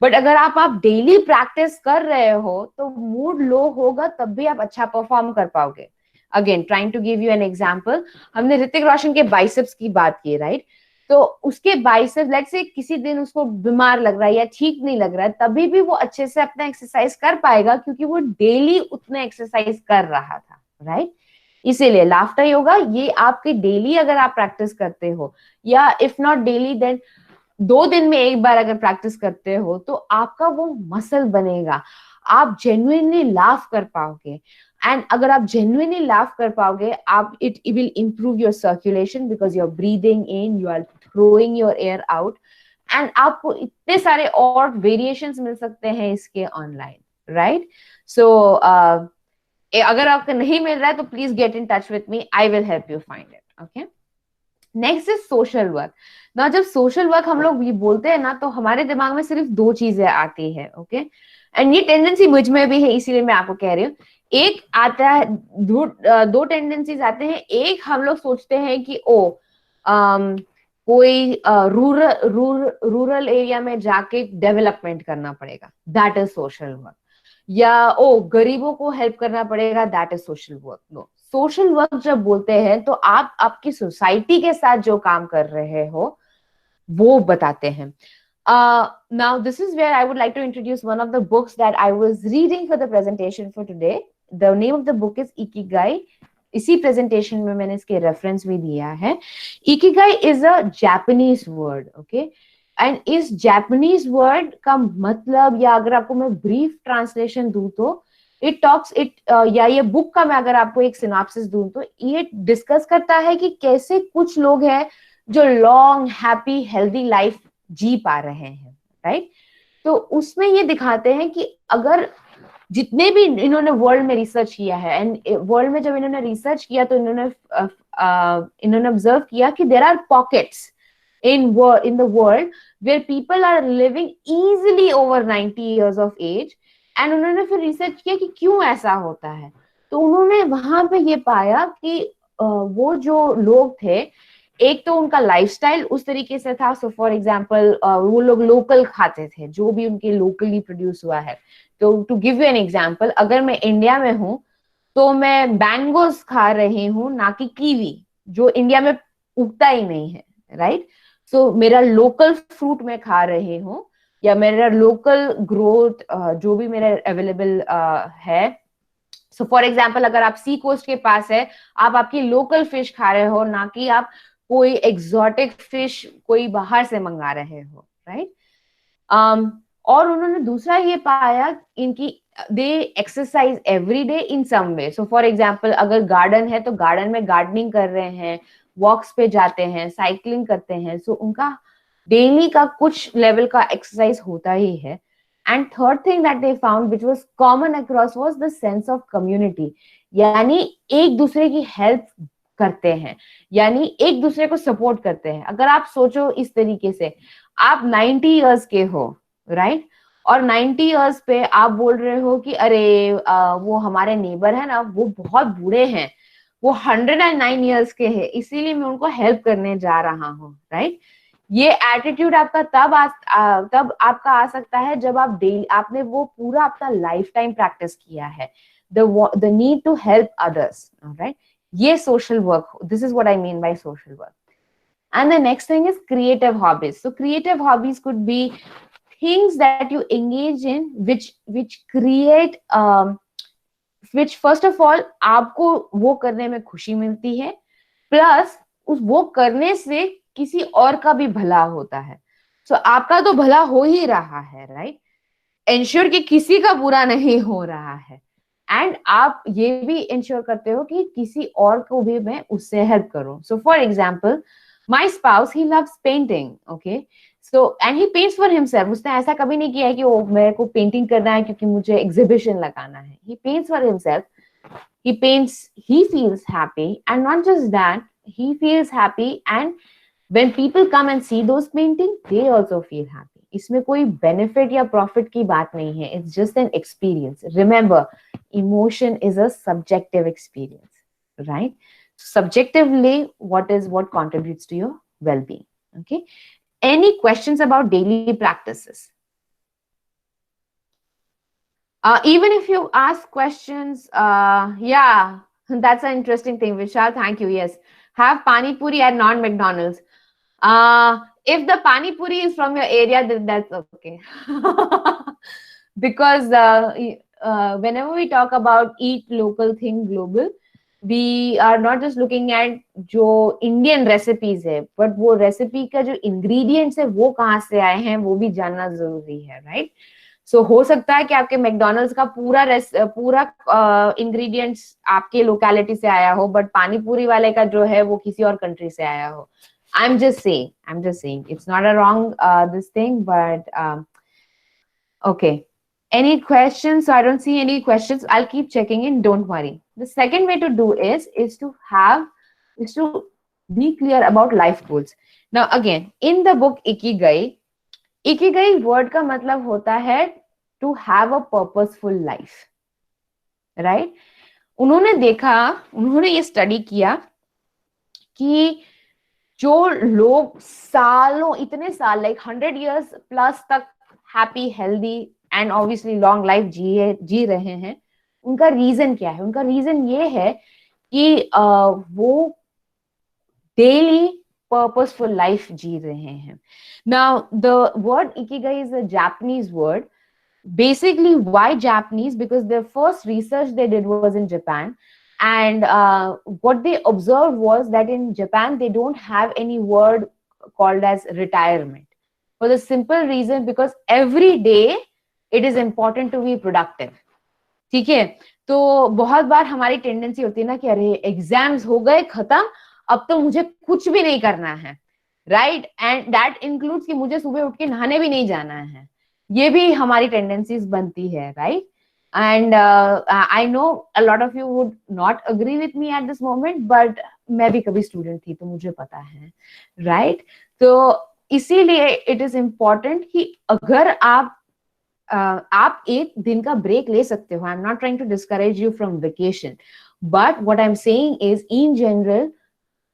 बट अगर आप डेली प्रैक्टिस कर रहे हो तो मूड लो होगा तब भी आप अच्छा परफॉर्म कर पाओगे. Again trying to give you an example, हमने ऋतिक रोशन के बाइसेप्स की बात की, राइट? तो उसके बाइसेप्स, लेट्स से किसी दिन उसको बीमार लग रहा है या ठीक नहीं लग रहा है, तभी भी वो अच्छे से अपना एक्सरसाइज कर पाएगा क्योंकि वो डेली उतना एक्सरसाइज कर रहा था, राइट? इसीलिए लाफ्टर योगा ये आपके डेली अगर आप प्रैक्टिस करते हो, या इफ नॉट डेली देन 2 दिन में एक बार अगर प्रैक्टिस करते हो, तो आपका वो मसल बनेगा. आप जेन्युइनली लाफ कर पाओगे. एंड अगर आप जेन्युइनली लाफ कर पाओगे, आप it will improve your circulation because you are breathing in, you are throwing your air out. And आपको इतने सारे और वेरिएशंस मिल सकते हैं इसके ऑनलाइन, राइट? सो अगर आपको नहीं मिल रहा है तो please get in touch with me, I will help you find it. Okay, next is social work. ना जब सोशल वर्क हम लोग ये बोलते हैं ना, तो हमारे दिमाग में सिर्फ 2 चीजें आती है. ओके, एंड ये टेंडेंसी मुझ में भी है, इसीलिए मैं आपको कह रही हूँ. एक आता है, 2 टेंडेंसीज आते हैं. एक, हम लोग सोचते हैं कि कोई रूरल एरिया में जाके डेवलपमेंट करना पड़ेगा, दैट इज सोशल वर्क. या गरीबों को हेल्प करना पड़ेगा, that is social work. No, social work जब बोलते हैं तो आप आपकी सोसाइटी के साथ जो काम कर रहे हो वो बताते हैं. Now this is where I would like to introduce one of the books that I was reading for the presentation for today. The name of the book is Ikigai. इसी प्रेजेंटेशन में मैंने इसके रेफरेंस भी दिया है. Ikigai is a Japanese word, okay? And इस Japanese word का मतलब, या अगर आपको मैं ब्रीफ ट्रांसलेशन दूं तो इट टॉक्स इट, या ये बुक का मैं अगर आपको एक सिनॉप्सिस दूं तो ये डिस्कस करता है कि कैसे कुछ लोग हैं जो लॉन्ग हैप्पी हेल्दी लाइफ जी पा रहे हैं, राइट? तो उसमें ये दिखाते हैं कि अगर जितने भी इन्होंने वर्ल्ड में रिसर्च किया है, एंड वर्ल्ड में जब इन्होंने रिसर्च किया तो इन्होंने ऑब्जर्व किया कि there are pockets in the world where people are living easily over 90 years of age. and उन्होंने फिर रिसर्च किया कि क्यों ऐसा होता है. तो उन्होंने वहां पे ये पाया कि वो जो लोग थे, एक तो उनका लाइफस्टाइल उस तरीके से था. सो फॉर एग्जांपल वो लोग लोकल खाते थे, जो भी उनके लोकली प्रोड्यूस हुआ है. तो to give you an example, अगर मैं इंडिया में हूं तो मैं बैंगोस खा रही हूँ, ना कि कीवी, जो इंडिया में उगता ही नहीं है. राइट? सो मेरा लोकल फ्रूट मैं खा रही हूँ, या मेरा लोकल ग्रोथ जो भी मेरा अवेलेबल है. सो फॉर एग्जाम्पल, अगर आप सी कोस्ट के पास है, आप आपकी लोकल फिश खा रहे हो, ना कि आप कोई एग्जॉटिक फिश कोई बाहर से मंगा रहे हो, राइट? और उन्होंने दूसरा ये पाया, इनकी they exercise every day in some way. So for example, अगर गार्डन है तो गार्डन में गार्डनिंग कर रहे हैं, वॉक्स पे जाते हैं, साइकिलिंग करते हैं. सो उनका डेली का कुछ लेवल का एक्सरसाइज होता ही है. And third thing that they found which was common across was the sense of community. यानी एक दूसरे की हेल्प करते हैं, यानी एक दूसरे को सपोर्ट करते हैं. अगर आप सोचो इस तरीके से, आप 90 इयर्स के हो, राइट? और 90 इयर्स पे आप बोल रहे हो कि अरे वो हमारे नेबर है ना, वो बहुत बूढ़े हैं, वो 109 इयर्स के हैं, इसीलिए मैं उनको हेल्प करने जा रहा हूँ, राइट? ये एटीट्यूड आपका तब आपका आ सकता है जब आप डेली आपने वो पूरा अपना लाइफ टाइम प्रैक्टिस किया है, the need to help others, right? ये social work, this is what I mean by social work. And the next thing is creative hobbies. So creative hobbies could be things that you engage in which create which first of all आपको वो करने में खुशी मिलती है, plus उस वो करने से किसी और का भी भला होता है. सो आपका तो भला हो ही रहा है, राइट? इंश्योर कि किसी का बुरा नहीं हो रहा है, एंड आप ये भी इंश्योर करते हो कि किसी और को भी मैं उससे हेल्प करूं. सो for example, my spouse he loves painting, okay? So and he paints for himself. उसने ऐसा कभी नहीं किया है कि वो मेरे को पेंटिंग करना है क्योंकि मुझे एग्जीबिशन लगाना है. He paints for himself. He paints, he feels happy, and not just that, he feels happy, and when people come and see those paintings, they also feel happy. इसमें कोई benefit या profit की बात नहीं है. It's just an experience. Remember, emotion is a subjective experience, right? Subjectively, what contributes to your well-being. Okay. Any questions about daily practices? Even if you ask questions, yeah, that's an interesting thing, Vishal. Thank you. Yes, have pani puri at non-McDonald's. If the pani puri is from your area, then that's okay. Because whenever we talk about eat local, think global, we are not just looking at जो Indian recipes है, but वो recipe का जो ingredients है वो कहाँ से आए हैं वो भी जानना जरूरी है, right? सो हो सकता है कि आपके मैकडोनल्ड्स का पूरा इंग्रेडिएंट्स आपके लोकेलिटी से आया हो, बट पानी पूरी वाले का जो है वो किसी और कंट्री से आया हो. I'm just saying it's not a wrong this thing, but okay. Any questions? So I don't see any questions. I'll keep checking in. Don't worry. The second way to do is to be clear about life goals. Now again, in the book Ikigai, Ikigai word का मतलब होता है to have a purposeful life, right? उन्होंने ये study किया कि जो लोग सालों, इतने साल, लाइक 100 इयर्स प्लस तक happy, healthy and obviously long life जी रहे हैं, उनका रीजन क्या है? उनका रीजन ये है कि वो डेली purposeful life जी रहे हैं. Now, the word ikigai is a Japanese word. Basically, why Japanese? Because the first research they did was in Japan. And what they observed was that in Japan, they don't have any word called as retirement. For the simple reason, because every day it is important to be productive. ठीक है? तो बहुत बार हमारी tendency होती है ना कि अरे एग्जाम्स हो गए खत्म, अब तो मुझे कुछ भी नहीं करना है, राइट? एंड दैट इंक्लूड्स कि मुझे सुबह उठ के नहाने भी नहीं जाना है. ये भी हमारी टेंडेंसीज बनती है, right? And I know a lot of you would not agree with me at this moment, but मैं भी कभी स्टूडेंट थी तो मुझे पता है, राइट? तो इसीलिए इट इज इम्पोर्टेंट कि अगर आप एक दिन का ब्रेक ले सकते हो. I am not trying to discourage you from vacation, but what I am saying is in general,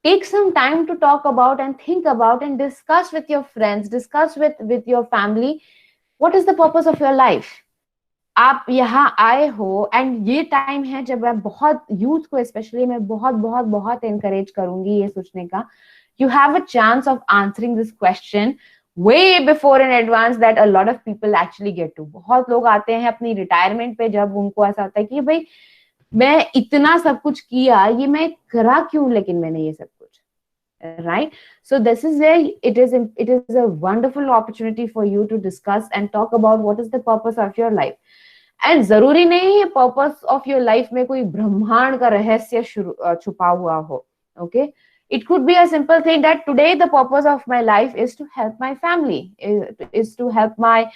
take some time to talk about and think about and discuss with your friends, discuss with your family, what is the purpose of your life. आप यहाँ आए हो and ये time है जब मैं बहुत youth को स्पेशली मैं बहुत बहुत बहुत एनकरेज करूंगी ये सोचने का You have a chance of answering this question way before in advance that a lot of people actually get to. बहुत लोग आते हैं अपनी रिटायरमेंट पे, जब उनको ऐसा होता है कि भाई मैं इतना सब कुछ किया, ये मैं करा क्यों, लेकिन मैंने ये सब कुछ, right? So this is where it is a wonderful opportunity for you to discuss and talk about what is the purpose of your life. And जरूरी नहीं है पर्पस ऑफ योर लाइफ में कोई ब्रह्मांड का रहस्य छुपा हुआ हो. Okay, it could be a simple thing that today the purpose of my life is to help my family, is to help my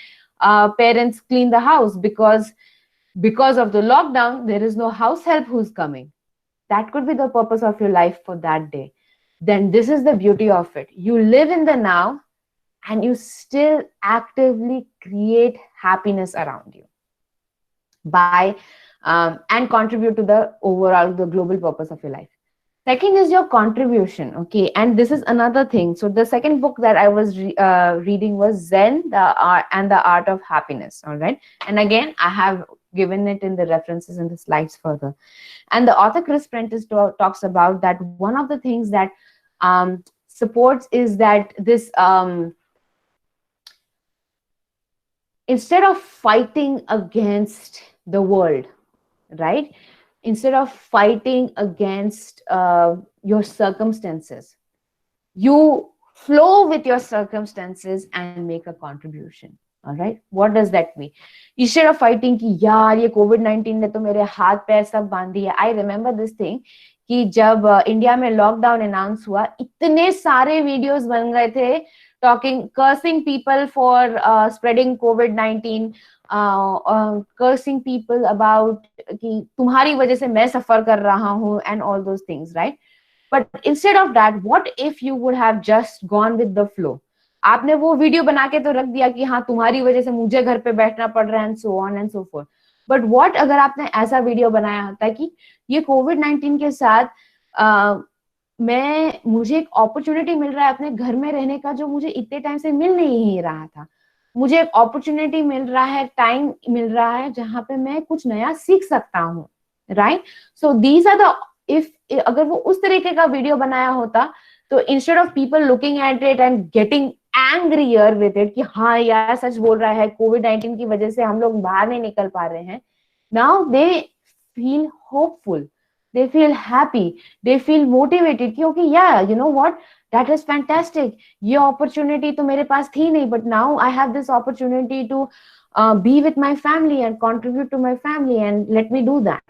parents clean the house, because of the lockdown there is no house help who's coming. That could be the purpose of your life for that day. Then this is the beauty of it. You live in the now and you still actively create happiness around you by and contribute to the overall, the global purpose of your life. Second is your contribution. Okay, and this is another thing. So the second book that I was reading was Zen, the Art and the Art of Happiness. All right, and again I have given it in the references in the slides further. And the author Chris Prentice talks about that one of the things that supports is that this instead of fighting against the world, right? Instead of fighting against your circumstances, you flow with your circumstances and make a contribution. All right, what does that mean? Instead of fighting कि यार ये COVID-19 ने तो मेरे हाथ पैर सब बांध दिए. I remember this thing कि जब इंडिया में लॉकडाउन अनाउंस हुआ, इतने सारे वीडियोस बन गए थे talking, cursing people for spreading COVID-19, cursing people about कि तुम्हारी वजह से मैं सफर कर रहा हूँ and all those things, right? But instead of that, what if you would have just gone with the flow? आपने वो वीडियो बना के तो रख दिया कि हाँ तुम्हारी वजह से मुझे घर पे बैठना पड़ रहा है and so on and so forth. But what अगर आपने ऐसा वीडियो बनाया होता है कि ये COVID-19 के साथ मुझे एक अपॉर्चुनिटी मिल रहा है अपने घर में रहने का, जो मुझे इतने टाइम से मिल नहीं रहा था. मुझे एक अपॉर्चुनिटी मिल रहा है, टाइम मिल रहा है जहां पे मैं कुछ नया सीख सकता हूँ, right? So these are the, if अगर वो उस तरीके का वीडियो बनाया होता तो instead of people looking at it and getting angrier with it कि हाँ यार सच बोल रहा है, कोविड-19 की वजह से हम लोग बाहर नहीं निकल पा रहे हैं, now they feel hopeful, they feel happy, they feel motivated कि okay, yeah, you know what, that is fantastic, ये opportunity तो मेरे पास थी नहीं, but now I have this opportunity to be with my family and contribute to my family and let me do that.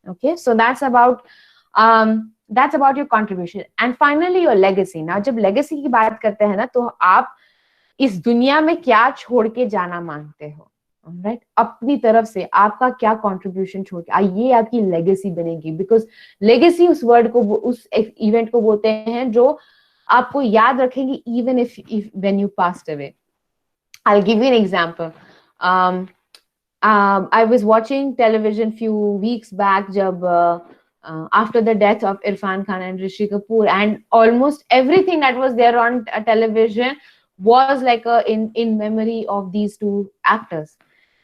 Okay, so that's about your contribution. And finally your legacy. Now जब legacy की बात करते हैं ना, तो आप इस दुनिया में क्या छोड़ के जाना मांगते हो, राइट? अपनी तरफ से आपका क्या कंट्रीब्यूशन छोड़ के, ये आपकी लेगेसी बनेगी. बिकॉज लेगेसी उस वर्ड को, उस इवेंट को बोलते हैं जो आपको याद रखेंगे even if when you passed away. I will give you an example. I was watching television few weeks back जब after the death of Irfan Khan and Rishi Kapoor, and almost everything that was there on television was like in memory of these two actors.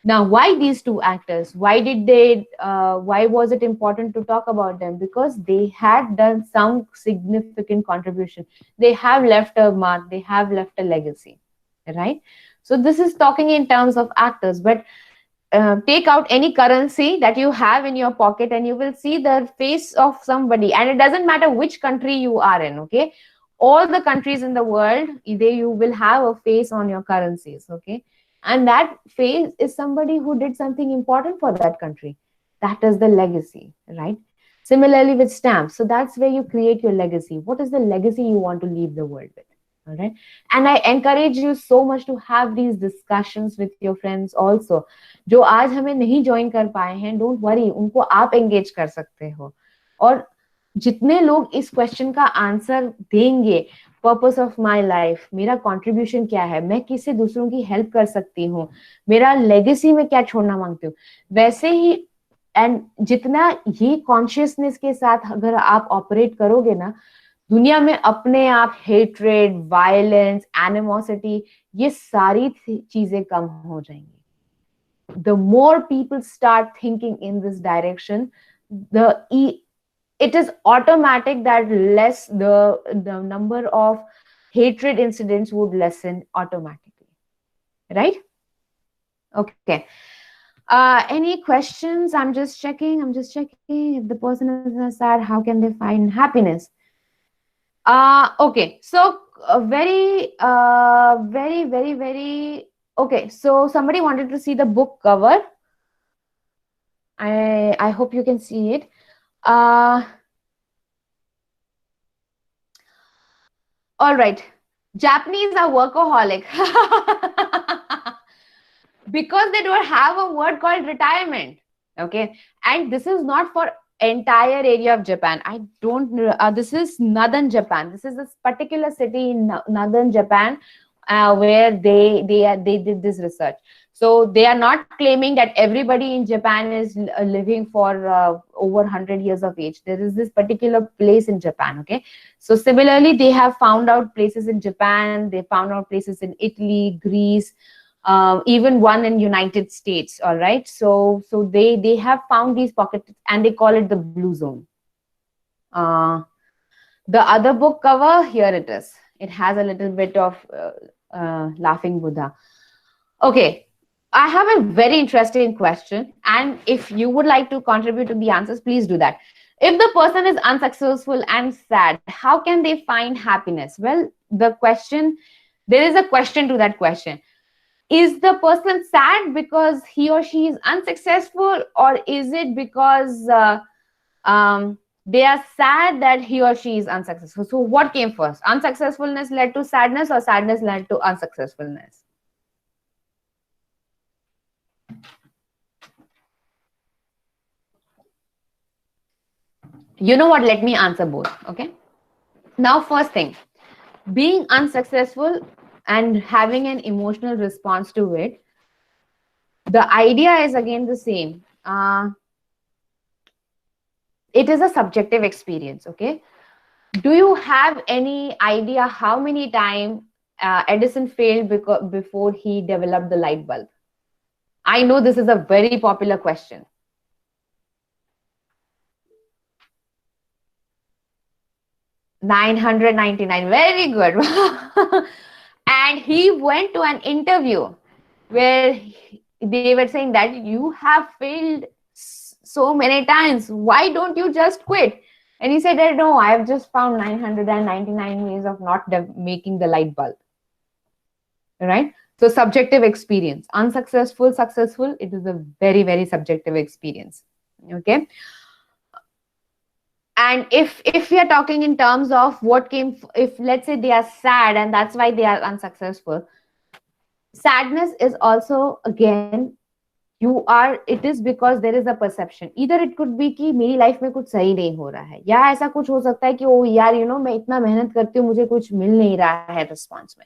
Now, why these two actors? Why did they? Why was it important to talk about them? Because they had done some significant contribution. They have left a mark. They have left a legacy, right? So this is talking in terms of actors. But take out any currency that you have in your pocket, and you will see the face of somebody. And it doesn't matter which country you are in. Okay, all the countries in the world, you will have a face on your currencies. Okay. And that face is somebody who did something important for that country. That is the legacy, right? Similarly with stamps. So that's where you create your legacy. What is the legacy you want to leave the world with? All right. And I encourage you so much to have these discussions with your friends also. जो आज हमें नहीं join कर पाए हैं, don't worry, उनको आप engage कर सकते हो. और जितने लोग इस क्वेश्चन का आंसर देंगे, पर्पस ऑफ माई लाइफ, मेरा कंट्रीब्यूशन क्या है, मैं किससे दूसरों की हेल्प कर सकती हूँ, मेरा लेगेसी में क्या छोड़ना मांगती हूँ, वैसे ही एंड जितना ये कॉन्शियसनेस के साथ अगर आप ऑपरेट करोगे ना, दुनिया में अपने आप हेट्रेड, वायलेंस, एनिमोसिटी, ये सारी चीजें कम हो जाएंगी. The more people start thinking in this direction, the it is automatic that less the number of hatred incidents would lessen automatically, right? Okay. Any questions? I'm just checking if the person is sad, how can they find happiness? Okay, so very okay, so somebody wanted to see the book cover. I hope you can see it. uh all right. Japanese are workaholic because they don't have a word called retirement. Okay, and this is not for entire area of Japan. I don't know, this is northern Japan. This is this particular city in northern Japan, where they did this research. So they are not claiming that everybody in Japan is living for over 100 years of age. There is this particular place in Japan. Okay, so similarly they have found out places in Japan, they found out places in Italy, Greece, even one in United States. All right, so they have found these pockets and they call it the blue zone. uh, the other book cover, here it is. It has a little bit of laughing Buddha. Okay, I have a very interesting question, and if you would like to contribute to the answers, please do that. If the person is unsuccessful and sad, how can they find happiness? Well, there is a question to that question. Is the person sad because he or she is unsuccessful, or is it because they are sad that he or she is unsuccessful? So what came first? Unsuccessfulness led to sadness, or sadness led to unsuccessfulness? You know what, let me answer both. Okay, now first thing, being unsuccessful and having an emotional response to it, the idea is again the same. It is a subjective experience. Okay, do you have any idea how many times Edison failed before he developed the light bulb? I know this is a very popular question. 999. Very good. And he went to an interview where they were saying that you have failed so many times. Why don't you just quit? And he said that no, I have just found 999 ways of not making the light bulb. Right? So subjective experience. Unsuccessful, successful, it is a very, very subjective experience. Okay. And if we are talking in terms of what came, if let's say they are sad and that's why they are unsuccessful, sadness is also again, it is because there is a perception. Either it could be कि मेरी life में कुछ सही नहीं हो रहा है, या ऐसा कुछ हो सकता है कि ओ यार मैं इतना मेहनत करती हूँ, मुझे कुछ मिल नहीं रहा है रिस्पॉन्स में,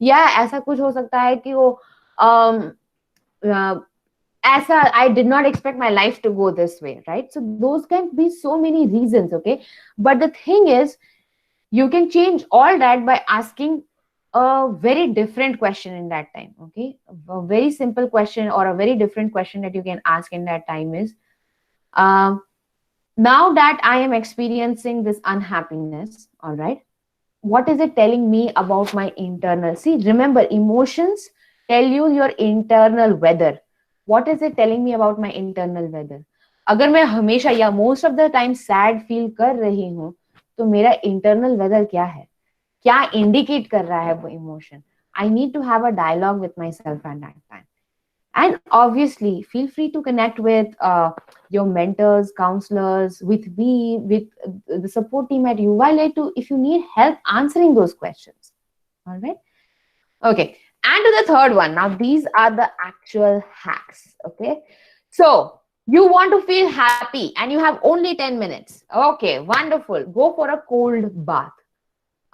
या ऐसा कुछ हो सकता है कि वो ऐसा I did not expect my life to go this way, right? So those can be so many reasons. Okay, but the thing is, you can change all that by asking a very different question in that time. Okay, a very simple question or a very different question that you can ask in that time is, now that I am experiencing this unhappiness, all right, what is it telling me about my internal? See, remember, emotions tell you your internal weather. What is it telling me about my internal weather? अगर मैं हमेशा या most of the time sad feel कर रही हूँ, तो मेरा internal weather क्या है, क्या indicate कर रहा है वो emotion? I need to have a dialogue with myself at that time. And obviously, feel free to connect with your mentors, counselors, with me, with the support team at UY to if you need help answering those questions. All right. Okay. And to the third one. Now, these are the actual hacks. Okay. So you want to feel happy and you have only 10 minutes. Okay. Wonderful. Go for a cold bath.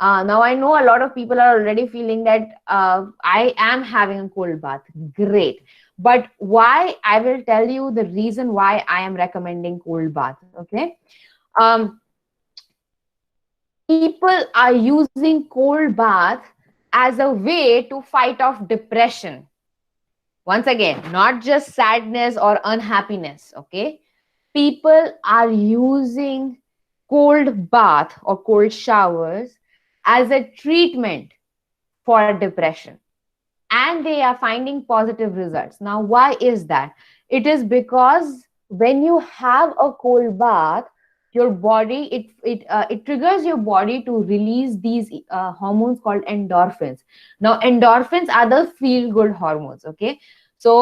Now I know a lot of people are already feeling that I am having a cold bath. Great. But why? I will tell you the reason why I am recommending cold bath. Okay. People are using cold bath as a way to fight off depression. Once again, not just sadness or unhappiness. Okay. People are using cold bath or cold showers as a treatment for depression, and they are finding positive results. Now, why is that? It is because when you have a cold bath, your body, it triggers your body to release these hormones called endorphins. Now, endorphins are the feel good hormones. Okay, so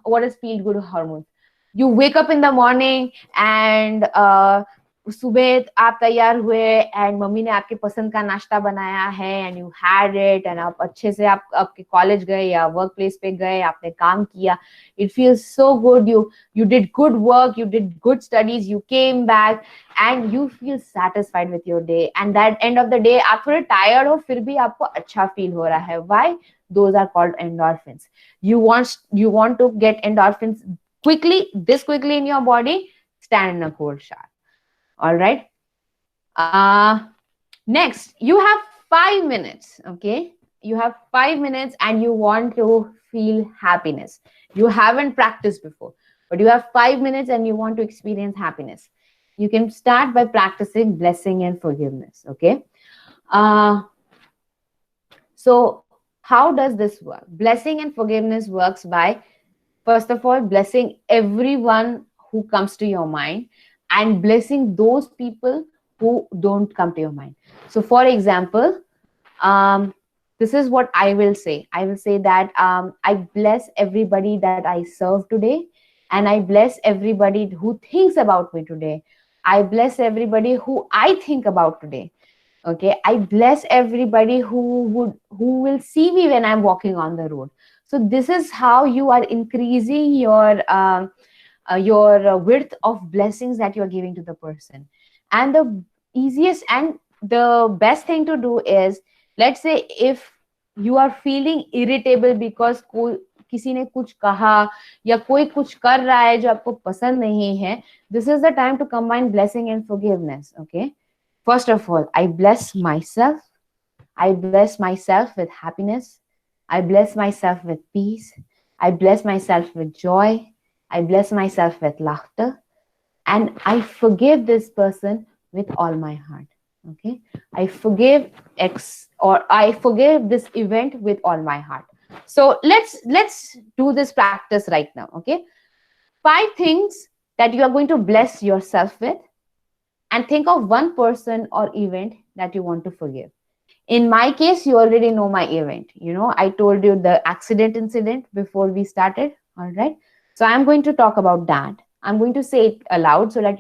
what is feel good hormones? You wake up in the morning and सुबह आप तैयार हुए and mummy ने आपके पसंद का नाश्ता बनाया है and you had it and आप अच्छे से आप आपके कॉलेज गए या वर्क प्लेस पे गए, आपने काम किया, it feels so good, you did good work, you did good studies, you came back and you feel satisfied with your day and that end of the day आप थोड़े tired हो फिर भी आपको अच्छा फील हो रहा है. Why? Those are called endorphins. You want to get endorphins this quickly in your body, stand in a cold shower. All right. Next, you have 5 minutes. Okay, you have 5 minutes and you want to feel happiness. You haven't practiced before, but you have 5 minutes and you want to experience happiness. You can start by practicing blessing and forgiveness. Okay. So how does this work? Blessing and forgiveness works by, first of all, blessing everyone who comes to your mind and blessing those people who don't come to your mind. So, for example, this is what I will say. I will say that I bless everybody that I serve today, and I bless everybody who thinks about me today. I bless everybody who I think about today. Okay, I bless everybody who will see me when I'm walking on the road. So this is how you are increasing your width of blessings that you're giving to the person. And the easiest and the best thing to do is, let's say if you are feeling irritable because कोई किसी ने कुछ कहा या कोई कुछ कर रहा है जो आपको पसंद नहीं है, this is the time to combine blessing and forgiveness. Okay, first of all, I bless myself. I bless myself with happiness. I bless myself with peace. I bless myself with joy. I bless myself with laughter. And I forgive this person with all my heart. Okay. I forgive I forgive this event with all my heart. So let's do this practice right now. Okay. 5 things that you are going to bless yourself with, and think of one person or event that you want to forgive. In my case, you already know my event. I told you the accident incident before we started. All right. So I'm going to talk about that. I'm going to say it aloud so that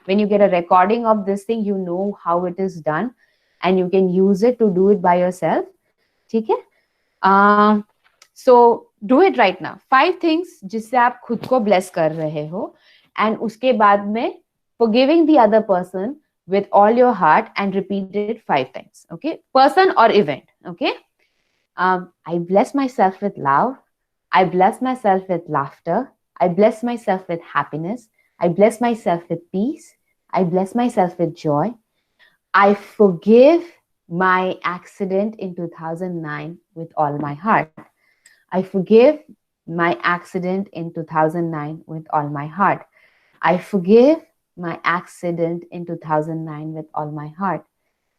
when you get a recording of this thing, you know how it is done and you can use it to do it by yourself. Okay? So do it right now. 5 things जिससे आप खुद को bless कर रहे हो, and उसके बाद में forgiving the other person with all your heart and repeat it 5 times. Okay, person or event. Okay, I bless myself with love. I bless myself with laughter. I bless myself with happiness. I bless myself with peace. I bless myself with joy. I forgive my accident in 2009 with all my heart. I forgive my accident in 2009 with all my heart. I forgive my accident in 2009 with all my heart.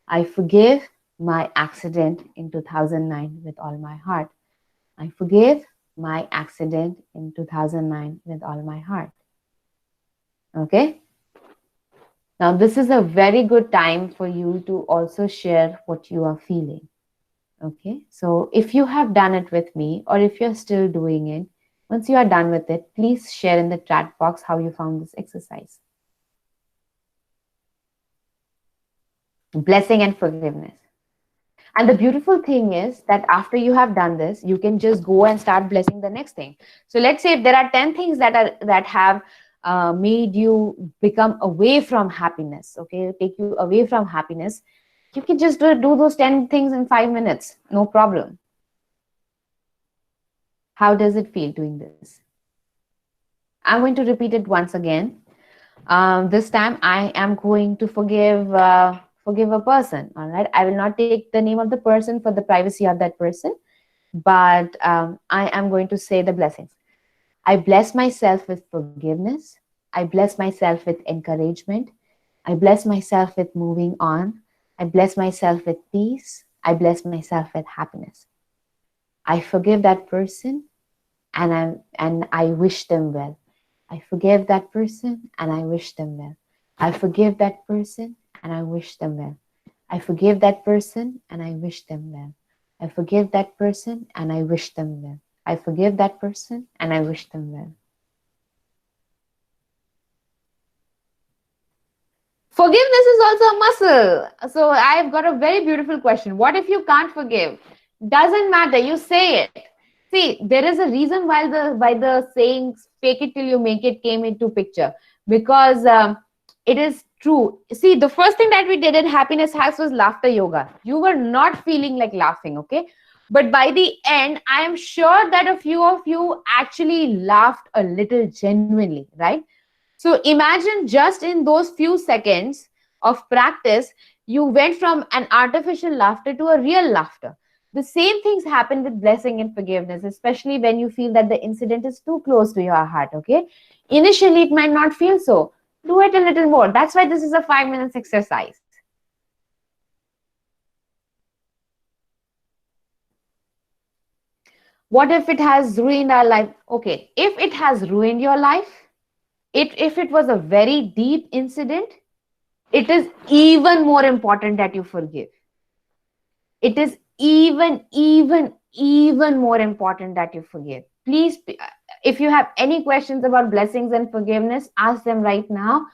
I forgive my accident in 2009 with all my heart. I forgive my accident in 2009 with all my heart. Okay? Now, this is a very good time for you to also share what you are feeling. Okay? So, if you have done it with me, or if you're still doing it, once you are done with it, please share in the chat box how you found this exercise. Blessing and forgiveness. And the beautiful thing is that after you have done this, you can just go and start blessing the next thing. So let's say if there are 10 things that have made you become away from happiness, okay, take you away from happiness, you can just do those 10 things in 5 minutes, no problem. How does it feel doing this? I'm going to repeat it once again. This time I am going to forgive a person. All right, I will not take the name of the person for the privacy of that person, but I am going to say the blessings. I bless myself with forgiveness. I bless myself with encouragement. I bless myself with moving on. I bless myself with peace. I bless myself with happiness. I forgive that person, and I wish them well. I forgive that person and I wish them well. I forgive that person and I wish them well. I forgive that person and I wish them well. I forgive that person and I wish them well. I forgive that person and I wish them well. Forgiveness is also a muscle. So I've got a very beautiful question. What if you can't forgive? Doesn't matter. You say it. See, there is a reason why the saying "fake it till you make it" came into picture, because it is true. See, the first thing that we did in Happiness Hacks was laughter yoga. You were not feeling like laughing, okay? But by the end, I am sure that a few of you actually laughed a little genuinely, right? So imagine just in those few seconds of practice, you went from an artificial laughter to a real laughter. The same things happen with blessing and forgiveness, especially when you feel that the incident is too close to your heart. Okay. Initially, it might not feel so. Do it a little more. That's why this is a 5 minutes exercise. What if it has ruined our life? Okay. If it has ruined your life, if it was a very deep incident, it is even more important that you forgive. It is even more important that you forgive. Please, if you have any questions about blessings and forgiveness, ask them right now.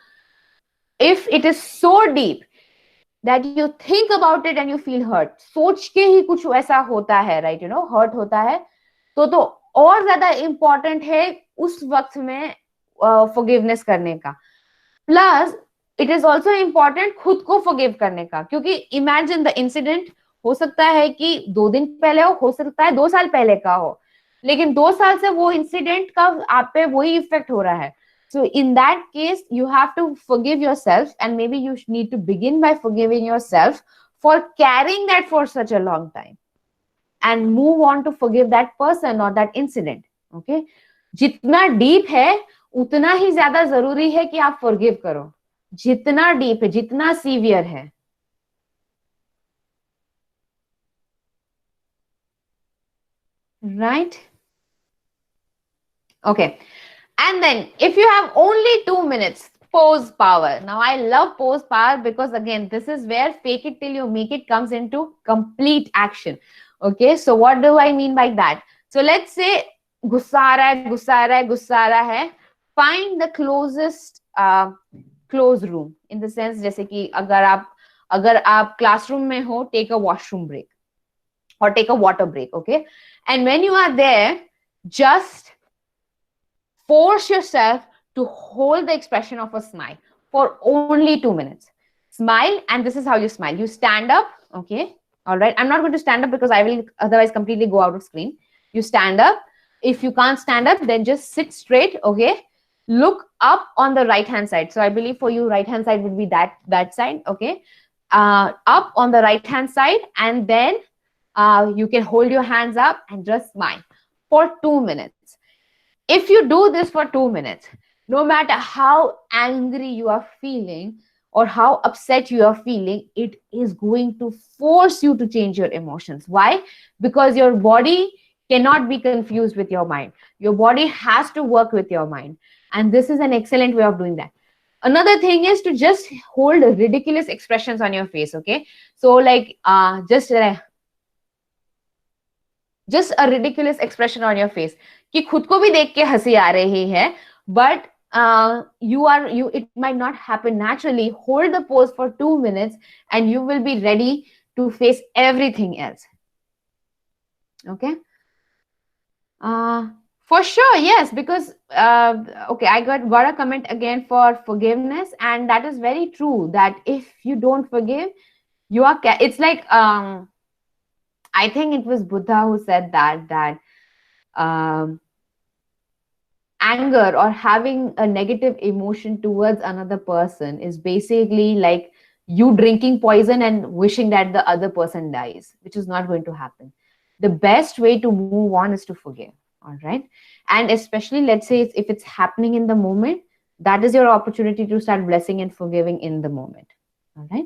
If it is so deep that you think about it and you feel hurt, सोच के ही कुछ ऐसा होता है, right? Hurt होता है, तो और ज्यादा important है उस वक्त में forgiveness करने का. Plus it is also important खुद को फॉरगिव करने का, क्योंकि इमेजिन द इंसिडेंट हो सकता है कि 2 दिन पहले हो सकता है 2 साल पहले का हो, लेकिन 2 साल से वो इंसिडेंट का आप पे वही इफेक्ट हो रहा है. So in that case, you have to forgive yourself, and maybe you need to begin by forgiving yourself for carrying that for such a long time, and move on to forgive that person or that incident. Okay, जितना deep है उतना ही ज्यादा जरूरी है कि आप forgive करो. जितना डीप है, जितना सीवियर है, right? Okay. And then if you have only 2 minutes, pose power. Now I love pose power because again, this is where fake it till you make it comes into complete action. Okay, so what do I mean by that? So let's say गुस्सा आ रहा है, गुस्सा आ रहा है, गुस्सा आ रहा है. Find the closest close room, in the sense जैसे कि अगर आप classroom में हो, take a washroom break or take a water break. Okay, and when you are there, just force yourself to hold the expression of a smile for only 2 minutes. Smile, and this is how you smile. You stand up, okay? All right. I'm not going to stand up because I will otherwise completely go out of screen. You stand up. If you can't stand up, then just sit straight, okay? Look up on the right-hand side. So I believe for you, right-hand side would be that side, okay? Up on the right-hand side, and then you can hold your hands up and just smile for 2 minutes. If you do this for 2 minutes, no matter how angry you are feeling or how upset you are feeling, it is going to force you to change your emotions. Why? Because your body cannot be confused with your mind. Your body has to work with your mind. And this is an excellent way of doing that. Another thing is to just hold ridiculous expressions on your face, okay? So like just a ridiculous expression on your face कि खुद को भी देख के हंसी आ रही है, but it might not happen naturally. Hold the pose for 2 minutes and you will be ready to face everything else. Okay, for sure, yes, because okay, I got a comment again for forgiveness, and that is very true, that if you don't forgive, you are it's like I think it was Buddha who said that anger or having a negative emotion towards another person is basically like you drinking poison and wishing that the other person dies, which is not going to happen. The best way to move on is to forgive. All right. And especially, let's say if it's happening in the moment, That is your opportunity to start blessing and forgiving in the moment. All right.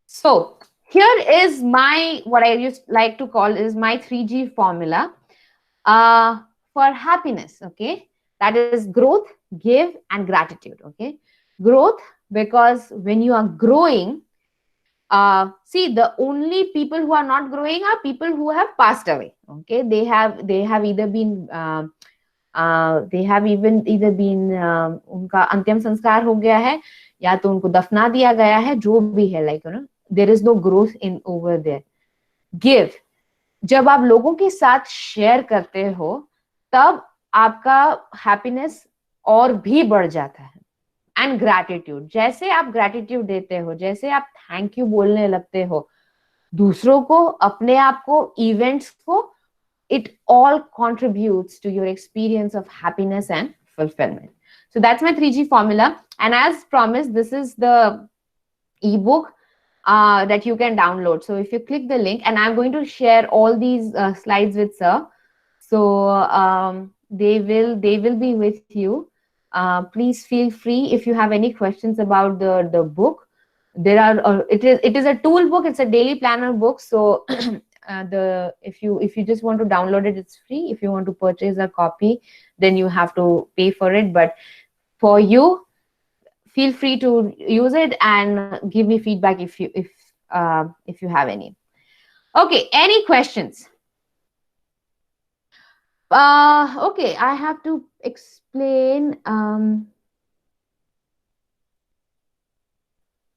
So here is my, what I just like to call is my 3G formula for happiness. Okay. That is growth, give, and gratitude. Okay. Growth, because when you are growing, see, the only people who are not growing are people who have passed away. Okay. They have either been they have even either been उनका अंतिम संस्कार हो गया है, या तो उनको दफना दिया गया है, जो भी है, like you know, there is no growth in over there. Give, जब आप लोगों के साथ शेयर करते हो तब आपका हैप्पीनेस और भी बढ़ जाता है. एंड ग्रैटिट्यूड, जैसे आप ग्रैटिट्यूड देते हो, जैसे आप थैंक यू बोलने लगते हो दूसरों को, अपने आप को, इवेंट्स को, it all contributes to your experience of happiness and fulfillment. So that's my 3G formula. And as promised, this is the ebook that you can download. So if you click the link, and I'm going to share all these slides with sir, so they will be with you. Please feel free if you have any questions about the book. There are it is a tool book. It's a daily planner book. So the if you just want to download it, it's free. If you want to purchase a copy, then you have to pay for it. But for you, feel free to use it and give me feedback if you have any. Okay, any questions? Okay, I have to explain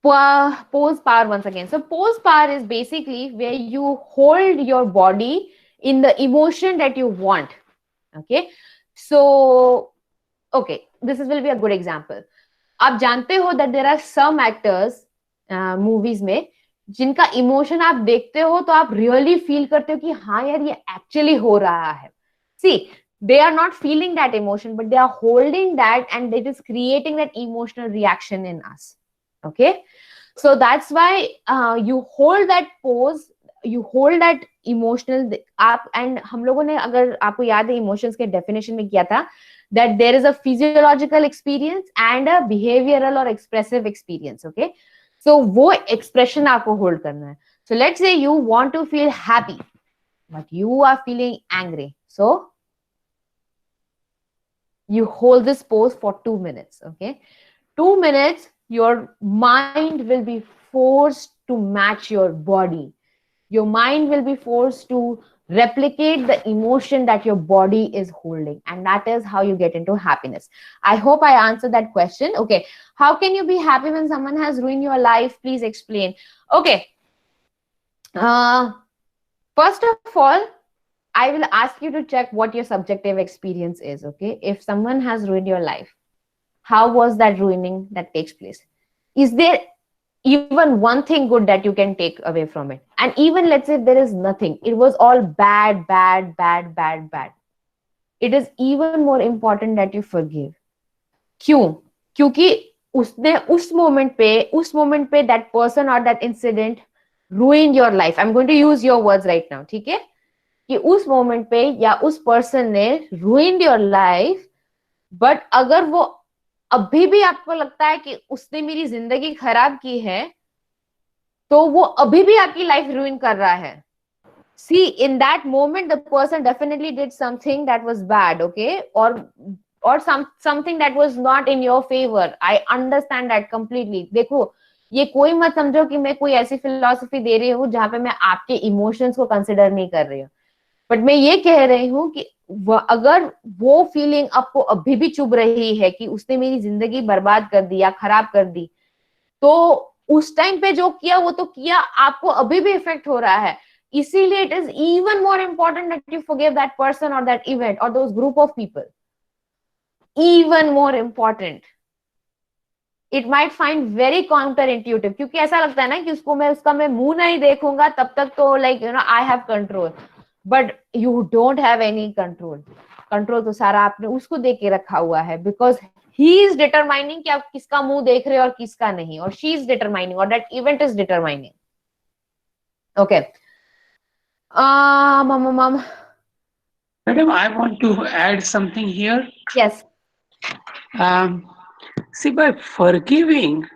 pose power once again. So pose power is basically where you hold your body in the emotion that you want. Okay, so okay, this will be a good example. आप जानते हो that there are some actors movies में जिनका emotion आप देखते हो तो आप रियली फील करते हो कि हाँ यार ये एक्चुअली हो रहा है. See, they are not feeling that emotion, but they are holding that, and it is creating that emotional reaction in us. Okay, so that's why you hold that pose, you hold that emotional आप. And हम लोगों ने, अगर आपको याद है, emotions के definition में किया था that there is a physiological experience and a behavioral or expressive experience. Okay, so वो expression आपको hold करना है. So let's say you want to feel happy, but you are feeling angry. So you hold this pose for 2 minutes. Okay, 2 minutes, your mind will be forced to match your body. Your mind will be forced to replicate the emotion that your body is holding, and that is how you get into happiness. I hope I answered that question. Okay, how can you be happy when someone has ruined your life? Please explain. Okay, first of all, I will ask you to check what your subjective experience is. Okay, if someone has ruined your life, how was that ruining that takes place? Is there even one thing good that you can take away from it? And even let's say there is nothing, it was all bad, bad, bad, bad, bad, it is even more important that you forgive. क्यों? क्योंकि उसने उस moment पे that person or that incident ruined your life. I'm going to use your words right now. ठीक है, कि उस moment पे या उस पर्सन ने ruined your life, बट अगर वो अभी भी आपको लगता है कि उसने मेरी जिंदगी खराब की है, तो वो अभी भी आपकी लाइफ ruin कर रहा है. See, in that moment the person definitely did something that was bad. Okay, or something that was not in your favor. I understand that completely. देखो, ये कोई मत समझो कि मैं कोई ऐसी फिलॉसफी दे रही हूँ जहां पे मैं आपके इमोशंस को कंसिडर नहीं कर रही हूँ, बट मैं ये कह रही हूँ कि अगर वो फीलिंग आपको अभी भी चुभ रही है कि उसने मेरी जिंदगी बर्बाद कर दी या खराब कर दी, तो उस टाइम पे जो किया वो तो किया, आपको अभी भी इफेक्ट हो रहा है. इसीलिए it is even more important that you forgive that person और दैट इवेंट और those group of people. Even more important. It might find very counter intuitive, क्योंकि ऐसा लगता है ना कि उसका मैं मुंह नहीं देखूंगा तब तक तो like you no I have control, but you don't have any control. Control तो सारा आपने उसको दे के रखा हुआ है, बिकॉज ही इज डिटरमाइनिंग कि आप किसका मुंह देख रहे हो और किसका नहीं, और शी इज डिटरमाइनिंग और that event is determining. Okay, Madam, I want to add something here. Yes. Um, See, by forgiving,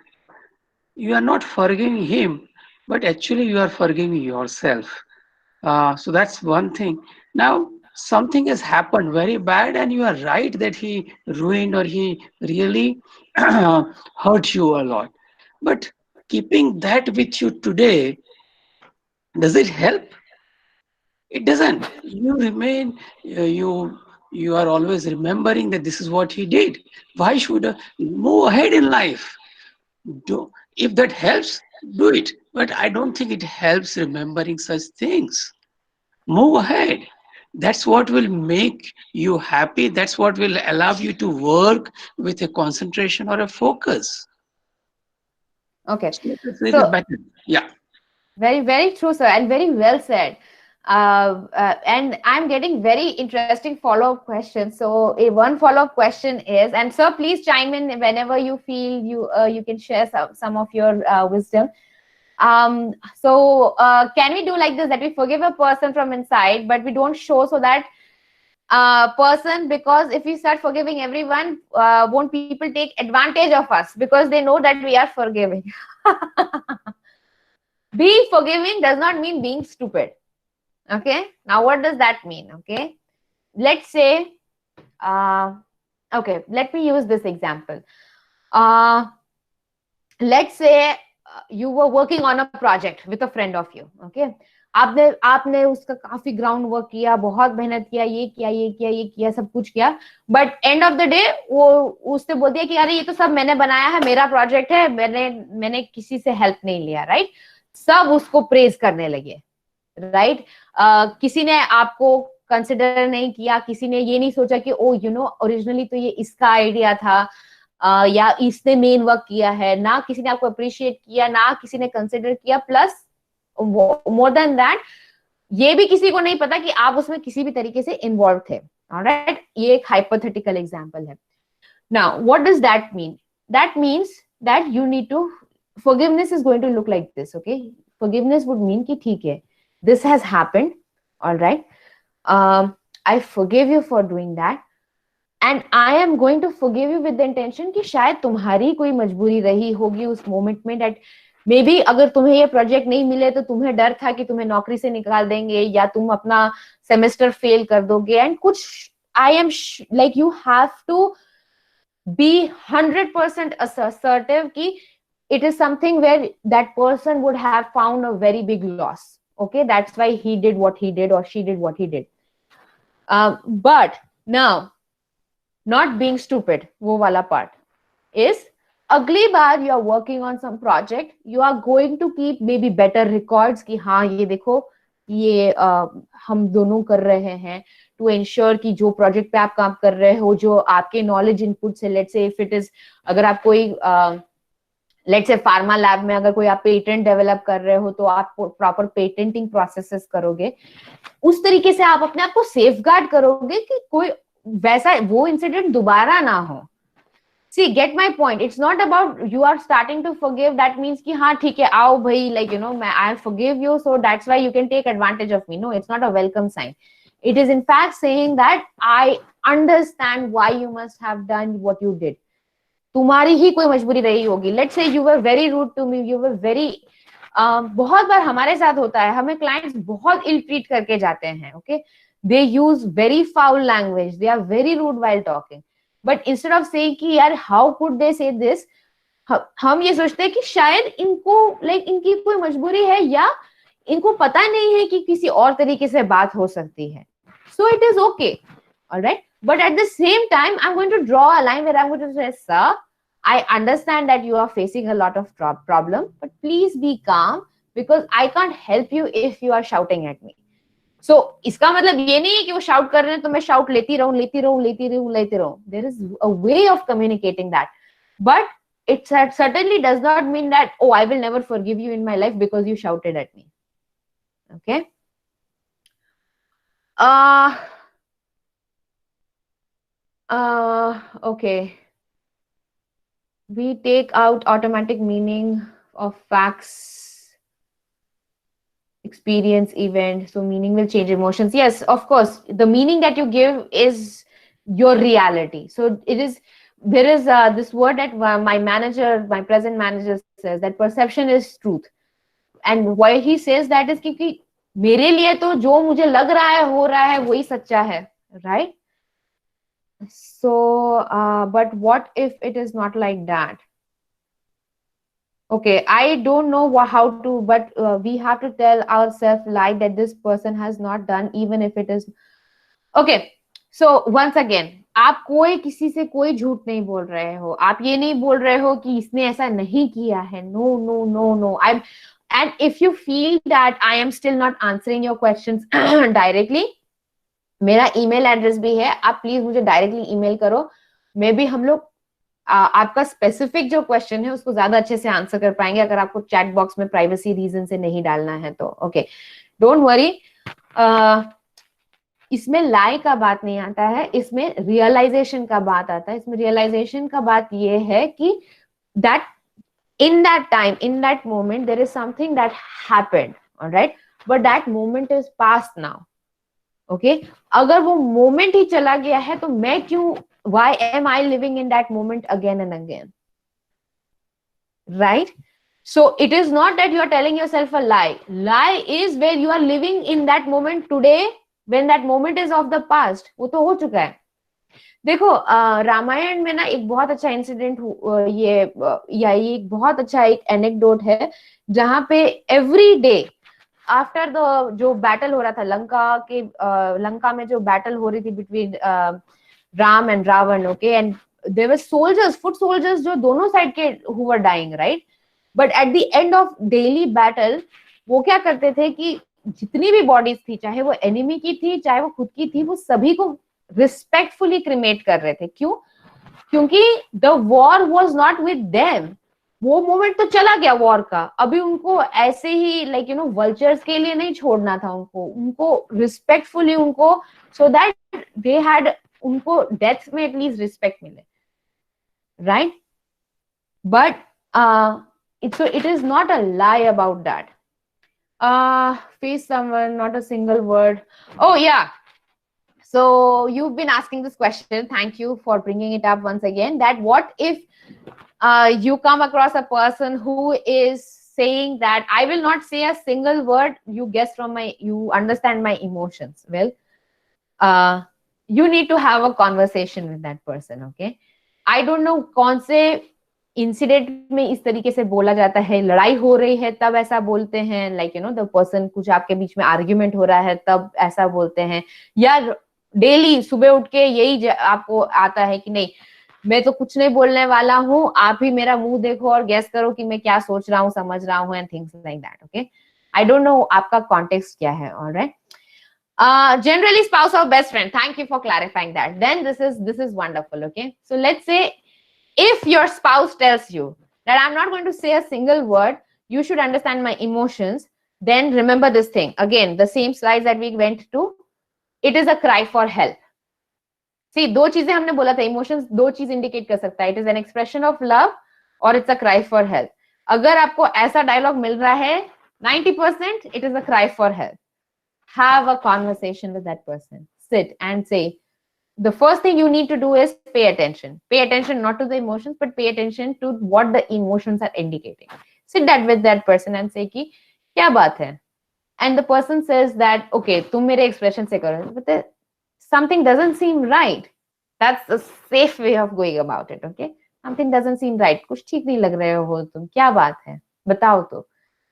you are not forgiving him, but actually you are forgiving yourself. So that's one thing. Now, something has happened very bad, and you are right that he ruined or he really hurt you a lot. But keeping that with you today, does it help? It doesn't. You remain, you are always remembering that this is what he did. Why should move ahead in life? Do if that helps, do it. But I don't think it helps remembering such things. Move ahead. That's what will make you happy. That's what will allow you to work with a concentration or a focus. Okay. So it's really So better. Yeah. very, very true, sir, and very well said. And I'm getting very interesting follow-up questions. So, one follow-up question is, and sir, please chime in whenever you feel you can share some of your wisdom. Can we do like this, that we forgive a person from inside, but we don't show, so that person, because if we start forgiving everyone, won't people take advantage of us because they know that we are forgiving? Being forgiving does not mean being stupid. Okay, now what does that mean? Okay, let's say, uh, okay, let me use this example. uh, let's say you were working on a project with a friend of you. Okay, आपने आपने उसका काफी ground work किया, बहुत मेहनत किया, ये किया, ये किया, ये किया, सब कुछ किया, but end of the day वो उसने बोल दिया कि अरे ये तो सब मैंने बनाया है, मेरा प्रोजेक्ट है, मैंने मैंने किसी से हेल्प नहीं लिया, राइट? सब उसको प्रेज करने लगे, राइट? किसी ने आपको कंसिडर नहीं किया, किसी ने ये नहीं सोचा कि ओ यू नो ओरिजिनली तो ये इसका आइडिया था, या इसने मेन वर्क किया है, ना किसी ने आपको अप्रिशिएट किया, ना किसी ने कंसिडर किया, प्लस मोर देन दैट ये भी किसी को नहीं पता कि आप उसमें किसी भी तरीके से इन्वॉल्व थे। ऑलराइट, ये एक हाइपोथेटिकल एग्जांपल है। Now what does that mean? That means that you need to, forgiveness is going to look like this. Okay, forgiveness would mean कि ठीक है, this has happened, all right, I forgive you for doing that, and I am going to forgive you with the intention कि शायद तुम्हारी कोई मजबूरी रही होगी उस मोमेंट में, that मे बी अगर तुम्हें ये प्रोजेक्ट नहीं मिले तो तुम्हें डर था कि तुम्हें नौकरी से निकाल देंगे या तुम अपना सेमेस्टर फेल कर दोगे, एंड कुछ I am like you have to be 100% assertive कि it is something where that person would have found a very big loss. Okay, that's why he did what he did or she did what he did. But now, not being stupid, wo wala part is, अगली बार you are working on some project, you are going to keep maybe better records कि हाँ ये देखो ये हम दोनों कर रहे हैं, to ensure कि जो project पे आप काम कर रहे हो, जो आपके knowledge input से, let's say if it is, अगर आप कोई लेट्स से फार्मा लैब में अगर कोई आप पेटेंट डेवलप कर रहे हो तो आप प्रॉपर पेटेंटिंग प्रोसेसेस करोगे, उस तरीके से आप अपने आप को सेफगार्ड करोगे कि कोई वैसा वो इंसिडेंट दोबारा ना हो। See get my point, it's not about you are starting to forgive, that means कि हाँ ठीक है आओ भाई, लाइक यू नो मैं I forgive you so that's why you can take advantage of me. No, it's not a welcome sign. It is in fact saying that I understand why you must have done what you did. तुम्हारी ही कोई मजबूरी रही होगी, let's say you were very rude to me, you were very, बहुत बार हमारे साथ होता है, हमें क्लाइंट्स बहुत इल ट्रीट करके जाते हैं। Okay, they use very foul language, they are very rude while talking, but instead of saying कि यार हाउ कुड दे से दिस, हम ये सोचते हैं कि शायद इनको लाइक इनकी कोई मजबूरी है या इनको पता नहीं है कि किसी और तरीके से बात हो सकती है। सो it is okay, alright, but at the same time I'm going to draw a line where I'm going to say, sir, I understand that you are facing a lot of problem, but please be calm because I can't help you if you are shouting at me. So इसका मतलब ये नहीं है कि वो shout कर रहे हैं तो मैं shout लेती रहूं लेती रहूं लेती रहूं लेती रहूं। There is a way of communicating that, but it certainly does not mean that oh I will never forgive you in my life because you shouted at me. Okay, uh okay, we take out automatic meaning of facts, experience, event, so meaning will change emotions. Yes, of course, the meaning that you give is your reality. So it is, there is this word that my manager, my present manager says, that perception is truth. And why he says that is क्योंकि मेरे लिए तो जो मुझे लग रहा है हो रहा है वही सच्चा है, right? So but what if it is not like that? Okay, I don't know how to, but we have to tell ourselves like that this person has not done, even if it is okay. So once again, आप कोई किसी से कोई झूठ नहीं बोल रहे हो, आप ये नहीं बोल रहे हो कि इसने ऐसा नहीं किया है, no no no no, I and if you feel that I am still not answering your questions directly, मेरा ईमेल एड्रेस भी है, आप प्लीज मुझे डायरेक्टली ईमेल करो, मे बी हम लोग आपका स्पेसिफिक जो क्वेश्चन है उसको ज्यादा अच्छे से आंसर कर पाएंगे, अगर आपको चैट बॉक्स में प्राइवेसी रीजन से नहीं डालना है तो ओके, डोंट वरी। इसमें लाई का बात नहीं आता है, इसमें रियलाइजेशन का बात आता है। इसमें रियलाइजेशन का बात ये है कि that in that time, in that moment, there is something that happened, all right, but that moment is past now, okay? अगर वो moment ही चला गया है तो मैं क्यों, why am I living in that moment again and again, right? So it is not that you are telling yourself a lie. Lie is where you are living in that moment today, when that moment is of the past, वो तो हो चुका है। देखो रामायण में ना एक बहुत अच्छा इंसिडेंट ये या ये एक बहुत अच्छा एक एनेक्डोट है, जहां पे एवरी डे आफ्टर द जो बैटल हो रहा था लंका में जो बैटल हो रही थी between Ram and Ravan, okay, and there were soldiers, foot soldiers जो दोनों साइड के who were dying, right? But at the end of daily battle वो क्या करते थे कि जितनी भी बॉडीज थी, चाहे वो एनिमी की थी चाहे वो खुद की थी, वो सभी को रिस्पेक्टफुली क्रिमेट कर रहे थे। क्यों? क्योंकि the war was not with them, वो मोमेंट तो चला गया वॉर का, अभी उनको ऐसे ही लाइक वल्चर्स के लिए नहीं छोड़ना था, उनको रिस्पेक्टफुली उनको, सो दैट दे हैड, उनको डेथ में एटलीस्ट रिस्पेक्ट मिले, right? But it is not a lie about that. Face someone, not a single word. Oh yeah, so you've been asking this question, thank you for bringing it up once again, that what if you come across a person who is saying that I will not say a single word, you guess from my, you understand my emotions, well, you need to have a conversation with that person, okay? I don't know कौन से incident में इस तरीके से बोला जाता है, लड़ाई हो रही है तब ऐसा बोलते हैं, लाइक द पर्सन, कुछ आपके बीच में आर्ग्यूमेंट हो रहा है तब ऐसा बोलते हैं, या डेली सुबह उठ के यही आपको आता है कि नहीं मैं तो कुछ नहीं बोलने वाला हूँ, आप ही मेरा मुंह देखो और गैस करो कि मैं क्या सोच रहा हूँ, समझ रहा हूँ, and things like that, okay? I don't no आपका कॉन्टेक्स्ट क्या है, alright? Generally spouse or best friend, thank you for clarifying that. Then this is wonderful, okay? So let's say if your spouse tells you that I'm not going to say a single word, you should understand my emotions, then remember this thing again, the same slides that we went to, it is a cry for help. See, दो चीजें हमने बोला था, emotions दो चीज indicate कर सकता है, it is an expression of love और it's a cry for help. अगर आपको ऐसा डायलॉग मिल रहा है 90%, it is a cry for help. Have a conversation with that person, sit and say, the first thing you need to do is pay attention. Pay attention not to the emotions, but pay attention to what the emotions are indicating. Sit that with that person and say कि क्या बात है? And the person says that okay, तुम मेरे expression से करो, but something doesn't seem right. That's a safe way of going about it. Okay, something doesn't seem right. कुछ ठीक नहीं लग रहे हो तुम, क्या बात है? बताओ तो.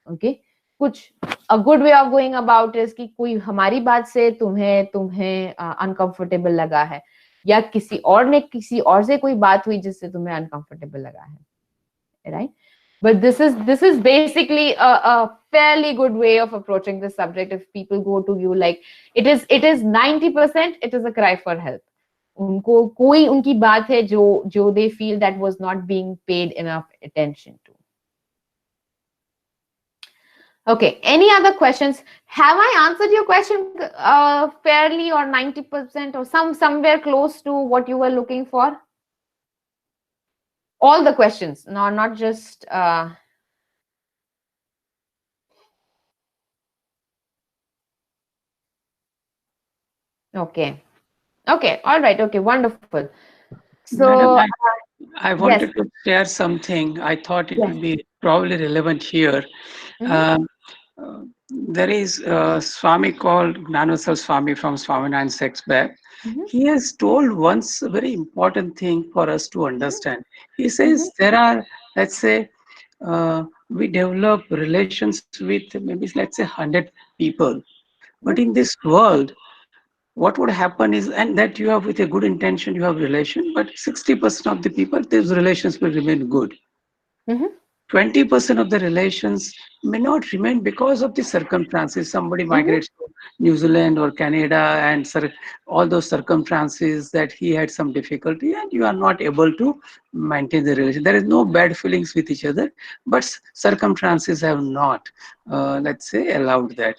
Okay, कुछ a good way of going about is कि कोई हमारी बात से तुम्हें uncomfortable लगा है, या किसी और ने किसी और से कोई बात हुई जिससे तुम्हें uncomfortable लगा है, right? But this is basically a fairly good way of approaching this subject. If people go to you like it is 90%, it is a cry for help. उनको कोई उनकी बात है जो they feel that was not being paid enough attention to. Okay, any other questions? Have I answered your question fairly, or 90%, or somewhere close to what you were looking for? All the questions, no, not just okay. Okay, all right, okay, wonderful. So, Madam, I yes, wanted to share something. I thought it yes. will be probably relevant here. Mm-hmm, Um, there is a Swami called Gnanasal Swami from Swaminarayan sects back. mm-hmm, He has told once a very important thing for us to understand. He mm-hmm, says there are, let's say, we develop relations with maybe, let's say, 100 people. But mm-hmm, in this world, what would happen is, and that you have with a good intention, you have relation, but 60% of the people, these relations will remain good. mm-hmm, 20% of the relations may not remain because of the circumstances. Somebody mm-hmm, migrates to New Zealand or Canada, and all those circumstances that he had some difficulty, and you are not able to maintain the relation. There is no bad feelings with each other, but circumstances have not, let's say, allowed that.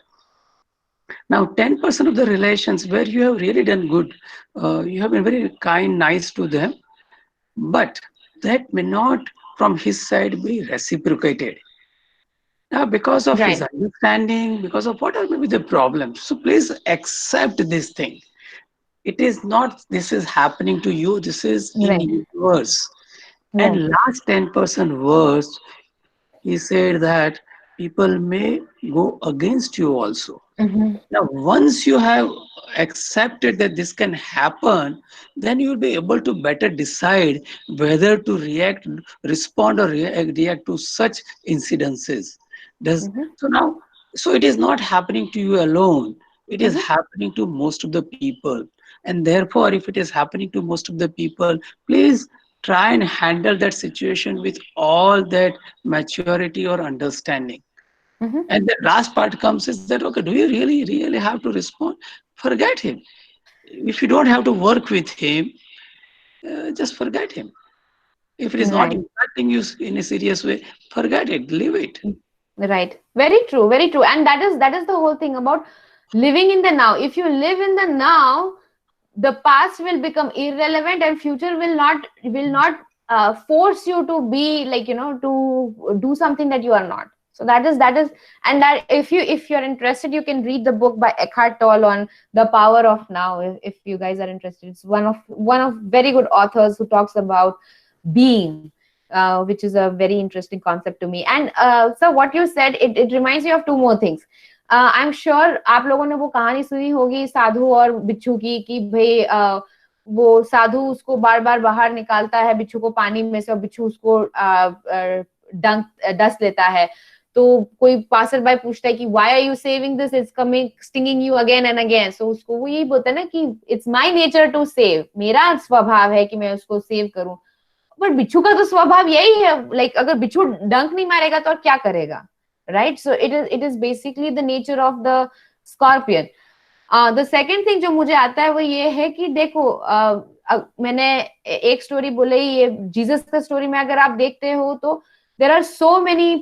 Now, 10% of the relations where you have really done good, you have been very kind, nice to them, but that may not from his side be reciprocated. Now, because of his right, understanding, because of whatever may be the problem. So please accept this thing. It is not this is happening to you, this is in right, universe. right. And last 10% worse, he said that people may go against you also. Mm-hmm, Now, once you have accepted that this can happen, then you will be able to better decide whether to respond, or react to such incidences. Does mm-hmm, so now? So it is not happening to you alone. It is mm-hmm, happening to most of the people, and therefore, if it is happening to most of the people, please try and handle that situation with all that maturity or understanding. mm-hmm. And the last part comes is that, okay, do you really, really have to respond? Forget him. If you don't have to work with him, just forget him. If it is not Right. impacting you in a serious way, forget it, leave it. Right. Very true. Very true. And that is the whole thing about living in the now. If you live in the now, the past will become irrelevant, and future will not force you to be like, to do something that you are not. So that is, and that if you're interested, you can read the book by Eckhart Tolle on the power of now. If you guys are interested, it's one of very good authors who talks about being, which is a very interesting concept to me. And so what you said, it reminds me of two more things. I am sure आप लोगों ने वो कहानी सुनी होगी साधु और बिच्छू की, कि भाई वो साधु उसको बार बार बाहर निकालता है बिच्छू को पानी में से, और बिच्छू उसको डंक डस लेता है। तो कोई पासर बाय पूछता है कि why are you saving this, it's coming stinging you again and again. सो उसको वो यही बोलता है ना कि it's my nature to save, मेरा स्वभाव है कि मैं उसको सेव करूं। बट बिच्छू का तो स्वभाव यही है, लाइक अगर बिच्छू डंक नहीं मारेगा तो और क्या करेगा, right? So it is basically the nature of the scorpion. The second thing जो मुझे आता है वो ये है कि देखो, मैंने एक स्टोरी बोले, ये जीसस का स्टोरी में अगर आप देखते हो तो there are so many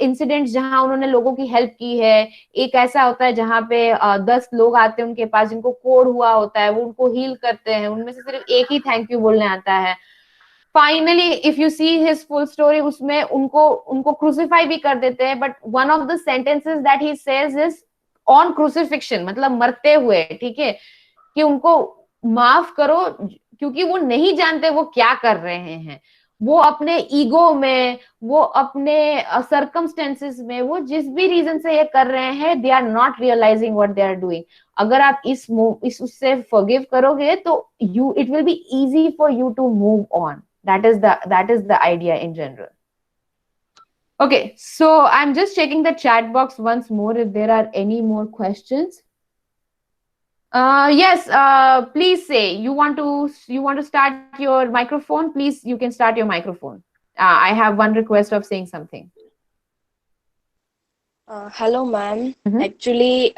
incidents जहां उन्होंने लोगों की हेल्प की है। एक ऐसा होता है जहां पे 10 लोग आते हैं उनके पास जिनको कोढ़ हुआ होता है, वो उनको हील करते हैं, उनमें से सिर्फ एक ही थैंक यू बोलने आता है। Finally if you see his full story, उसमें उनको उनको क्रूसिफाई भी कर देते हैं, but one of the sentences that he says is on crucifixion, मतलब मरते हुए, ठीक है, कि उनको माफ करो, क्योंकि वो नहीं जानते वो क्या कर रहे हैं। वो अपने ईगो में, वो अपने सर्कमस्टेंसेस में, वो जिस भी रीजन से ये कर रहे हैं, they are not realising what they are doing. अगर आप इस उससे फॉरगिव करोगे तो you it will be easy for you to move on. That is the idea in general. Okay, so I'm just checking the chat box once more if there are any more questions. Yes, please say you want to start your microphone. Please, you can start your microphone. I have one request of saying something. Hello, ma'am. Mm-hmm, Actually,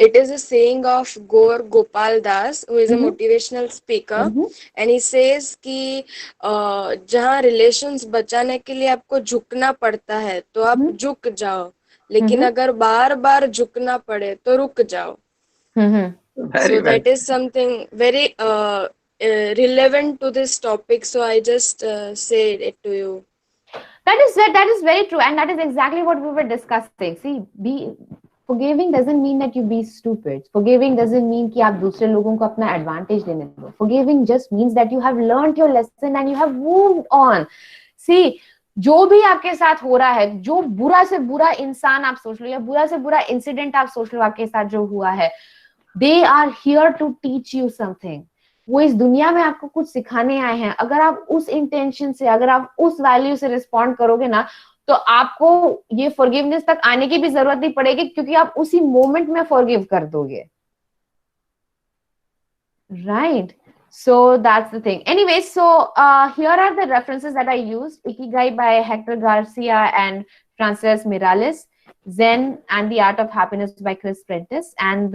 it is a saying of Gaur Gopal Das, who is a mm-hmm, motivational speaker, mm-hmm, and he says कि जहाँ relations बचाने के लिए आपको झुकना पड़ता है तो आप झुक जाओ, लेकिन mm-hmm, अगर बार बार झुकना पड़े तो रुक जाओ. mm-hmm. Very So well. that is something very relevant to this topic. So I just said it to you. That is very true, and that is exactly what we were discussing. See, be Forgiving doesn't mean that you be stupid. Forgiving doesn't mean कि आप दूसरे लोगों को अपना advantage लेने दो. Forgiving just means that you have learned your lesson and you have moved on. See, जो भी आपके साथ हो रहा है, जो बुरा से बुरा इंसान आप सोच लो या बुरा से बुरा इंसिडेंट आप सोच लो आपके साथ जो हुआ है, they are here to teach you something. वो इस दुनिया में आपको कुछ सिखाने आए हैं. अगर आप उस इंटेंशन से, अगर आप उस वैल्यू से रिस्पॉन्ड करोगे ना, तो आपको ये फॉरगिवनेस तक आने की भी जरूरत नहीं पड़ेगी, क्योंकि आप उसी मोमेंट में फॉरगिव कर दोगे. Right. So that's the thing. Anyway, so here are the references that I used. Ikigai by Hector Garcia and Frances Miralles. Zen and the Art of Happiness by Chris Prentice. And the